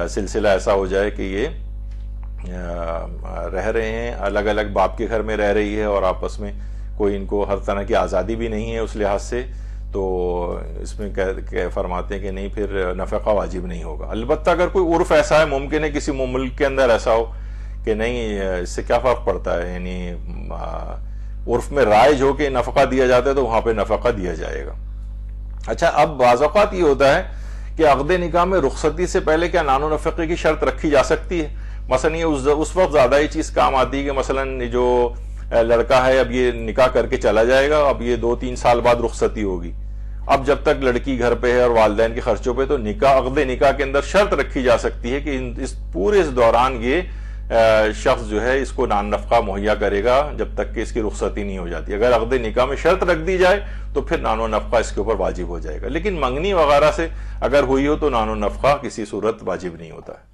سلسلہ ایسا ہو جائے کہ یہ رہ رہے ہیں الگ الگ، باپ کے گھر میں رہ رہی ہے اور آپس میں کوئی ان کو ہر طرح کی آزادی بھی نہیں ہے اس لحاظ سے، تو اس میں فرماتے ہیں کہ نہیں، پھر نفقہ واجب نہیں ہوگا۔ البتہ اگر کوئی عرف ایسا ہے، ممکن ہے کسی ملک کے اندر ایسا ہو کہ نہیں، اس سے کیا فرق پڑتا ہے، یعنی عرف میں رائج ہو کہ نفقہ دیا جاتا ہے تو وہاں پہ نفقہ دیا جائے گا۔ اچھا، اب بعض اوقات یہ ہوتا ہے کہ عقد نکاح میں رخصتی سے پہلے کیا نان و نفقے کی شرط رکھی جا سکتی ہے؟ مثلا یہ اس وقت زیادہ ہی چیز کام آتی ہے کہ مثلا جو لڑکا ہے اب یہ نکاح کر کے چلا جائے گا، اب یہ 2-3 سال بعد رخصتی ہوگی، اب جب تک لڑکی گھر پہ ہے اور والدین کے خرچوں پہ، تو عقد نکاح کے اندر شرط رکھی جا سکتی ہے کہ اس پورے دوران یہ شخص جو ہے اس کو نان نفقہ مہیا کرے گا جب تک کہ اس کی رخصتی نہیں ہو جاتی۔ اگر عقد نکاح میں شرط رکھ دی جائے تو پھر نان و نفقہ اس کے اوپر واجب ہو جائے گا، لیکن منگنی وغیرہ سے اگر ہوئی ہو تو نان و نفقہ کسی صورت واجب نہیں ہوتا ہے۔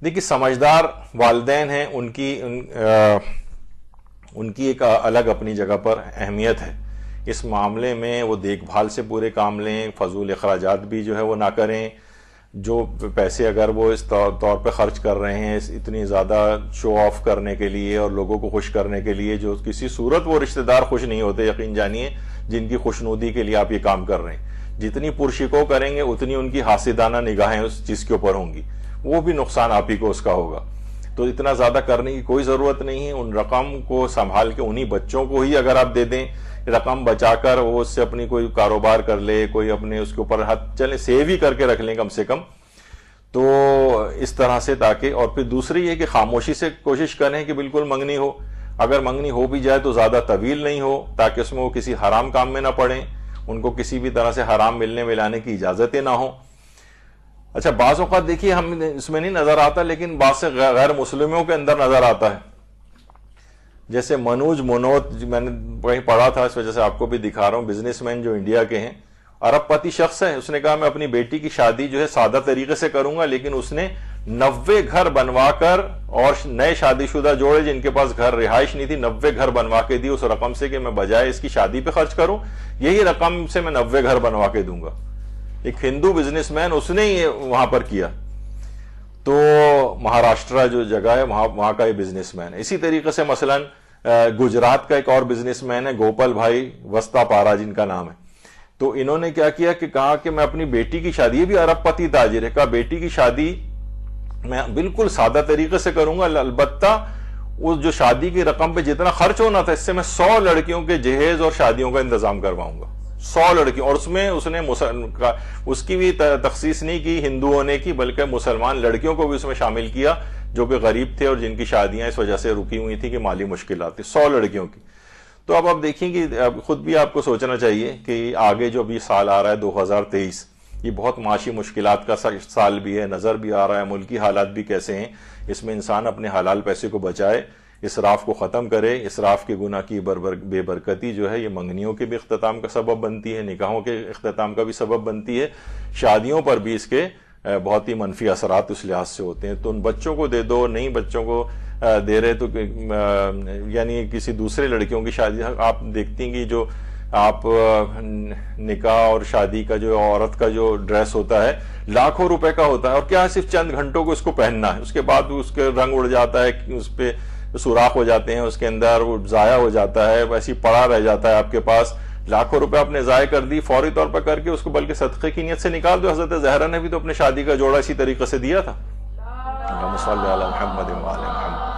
دیکھیے، سمجھدار والدین ہیں، ان کی ایک الگ اپنی جگہ پر اہمیت ہے۔ اس معاملے میں وہ دیکھ بھال سے پورے کام لیں، فضول اخراجات بھی جو ہے وہ نہ کریں، جو پیسے اگر وہ اس طور پہ خرچ کر رہے ہیں اتنی زیادہ شو آف کرنے کے لیے اور لوگوں کو خوش کرنے کے لیے، جو کسی صورت وہ رشتہ دار خوش نہیں ہوتے، یقین جانیے، جن کی خوشنودی کے لیے آپ یہ کام کر رہے ہیں، جتنی پرشکو کریں گے اتنی ان کی حاسدانہ نگاہیں اس چیز کے اوپر ہوں گی، وہ بھی نقصان آپ ہی کو اس کا ہوگا۔ تو اتنا زیادہ کرنے کی کوئی ضرورت نہیں ہے۔ ان رقم کو سنبھال کے انہی بچوں کو ہی اگر آپ دے دیں، رقم بچا کر وہ اس سے اپنی کوئی کاروبار کر لے، کوئی اپنے اس کے اوپر چلے سیو ہی کر کے رکھ لیں کم سے کم، تو اس طرح سے، تاکہ، اور پھر دوسری یہ کہ خاموشی سے کوشش کریں کہ بالکل منگنی ہو، اگر منگنی ہو بھی جائے تو زیادہ طویل نہیں ہو تاکہ اس میں وہ کسی حرام کام میں نہ پڑیں، ان کو کسی بھی طرح سے حرام ملنے ملانے کی اجازتیں نہ ہوں۔ اچھا، بعض اوقات دیکھیے ہم اس میں نہیں نظر آتا لیکن بعض سے غیر مسلموں کے اندر نظر آتا ہے، جیسے منوج منوت، میں نے کہیں پڑھا تھا، اس وجہ سے آپ کو بھی دکھا رہا ہوں، بزنس مین جو انڈیا کے ہیں، ارب پتی شخص ہے، اس نے کہا میں اپنی بیٹی کی شادی جو ہے سادہ طریقے سے کروں گا، لیکن اس نے 90 گھر بنوا کر، اور نئے شادی شدہ جوڑے جن کے پاس گھر رہائش نہیں تھی 90 گھر بنوا کے دی اس رقم سے، کہ میں بجائے اس کی شادی پہ خرچ کروں یہی رقم سے میں 90 گھر بنوا کے دوں گا۔ ایک ہندو بزنس مین، اس نے ہی وہاں پر کیا، تو مہاراشٹرا جو جگہ ہے وہاں کا یہ بزنس مین ہے۔ اسی طریقے سے مثلا گجرات کا ایک اور بزنس مین ہے، گوپال بھائی وستا پارا جن کا نام ہے، تو انہوں نے کیا کیا کہ کہا کہ میں اپنی بیٹی کی شادی، یہ بھی ارب پتی تاجر ہے، کہا بیٹی کی شادی میں بالکل سادہ طریقے سے کروں گا، البتہ اس جو شادی کی رقم پہ جتنا خرچ ہونا تھا اس سے میں 100 لڑکیوں کے جہیز اور شادیوں کا انتظام کرواؤں گا، 100 لڑکیوں، اور اس میں اس نے اس کی بھی تخصیص نہیں کی ہندو ہونے کی، بلکہ مسلمان لڑکیوں کو بھی اس میں شامل کیا جو کہ غریب تھے اور جن کی شادیاں اس وجہ سے رکی ہوئی تھی کہ مالی مشکلات تھی، 100 لڑکیوں کی۔ تو اب آپ دیکھیں کہ خود بھی آپ کو سوچنا چاہیے کہ آگے جو بھی سال آ رہا ہے 2023، یہ بہت معاشی مشکلات کا سال بھی ہے، نظر بھی آ رہا ہے ملکی حالات بھی کیسے ہیں، اس میں انسان اپنے حلال پیسے کو بچائے، اسراف کو ختم کرے۔ اسراف کے گناہ کی بے برکتی جو ہے یہ منگنیوں کے بھی اختتام کا سبب بنتی ہے، نکاحوں کے اختتام کا بھی سبب بنتی ہے، شادیوں پر بھی اس کے بہت ہی منفی اثرات اس لحاظ سے ہوتے ہیں۔ تو ان بچوں کو دے دو، نہیں بچوں کو دے رہے تو یعنی کسی دوسرے لڑکیوں کی شادی، آپ دیکھتی ہیں کہ جو آپ نکاح اور شادی کا جو عورت کا جو ڈریس ہوتا ہے لاکھوں روپے کا ہوتا ہے، اور کیا صرف چند گھنٹوں کو اس کو پہننا ہے، اس کے بعد اس کے رنگ اڑ جاتا ہے، اس پہ سوراخ ہو جاتے ہیں، اس کے اندر وہ ضائع ہو جاتا ہے، ویسے ہی پڑا رہ جاتا ہے آپ کے پاس. لاکھوں روپے آپ نے ضائع کر دی فوری طور پر کر کے، اس کو بلکہ صدقے کی نیت سے نکال دو. حضرت زہرا نے بھی تو اپنے شادی کا جوڑا اسی طریقے سے دیا تھا. اللہم صلی علی محمد و آل محمد.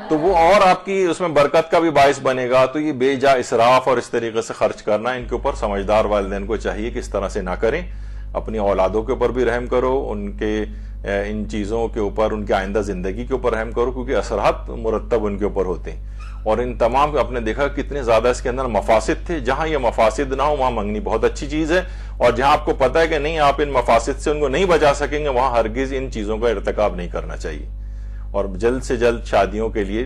تو وہ اور آپ کی اس میں برکت کا بھی باعث بنے گا. تو یہ بے جا اسراف اور اس طریقے سے خرچ کرنا، ان کے اوپر سمجھدار والدین کو چاہیے کہ اس طرح سے نہ کریں. اپنی اولادوں کے اوپر بھی رحم کرو، ان کے ان چیزوں کے اوپر، ان کی آئندہ زندگی کے اوپر رحم کرو، کیونکہ اثرات مرتب ان کے اوپر ہوتے ہیں. اور ان تمام آپ نے دیکھا کتنے زیادہ اس کے اندر مفاسد تھے. جہاں یہ مفاسد نہ ہو وہاں منگنی بہت اچھی چیز ہے، اور جہاں آپ کو پتہ ہے کہ نہیں آپ ان مفاسد سے ان کو نہیں بچا سکیں گے، وہاں ہرگز ان چیزوں کا ارتکاب نہیں کرنا چاہیے. اور جلد سے جلد شادیوں کے لیے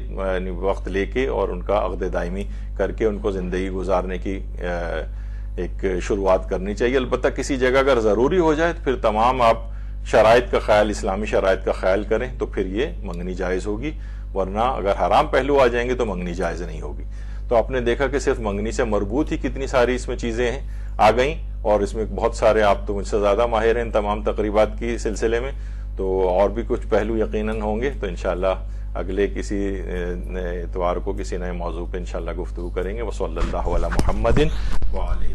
وقت لے کے اور ان کا عقد دائمی کر کے ان کو زندگی گزارنے کی ایک شروعات کرنی چاہیے. البتہ کسی جگہ اگر ضروری ہو جائے تو پھر تمام آپ شرائط کا خیال، اسلامی شرائط کا خیال کریں تو پھر یہ منگنی جائز ہوگی، ورنہ اگر حرام پہلو آ جائیں گے تو منگنی جائز نہیں ہوگی. تو آپ نے دیکھا کہ صرف منگنی سے مربوط ہی کتنی ساری اس میں چیزیں ہیں آ گئیں، اور اس میں بہت سارے، آپ تو مجھ سے زیادہ ماہر ہیں ان تمام تقریبات کی سلسلے میں، تو اور بھی کچھ پہلو یقیناً ہوں گے. تو انشاءاللہ اگلے کسی اتوار کو کسی نئے موضوع پہ انشاءاللہ گفتگو کریں گے. وصلی اللہ علی محمد وعلیہ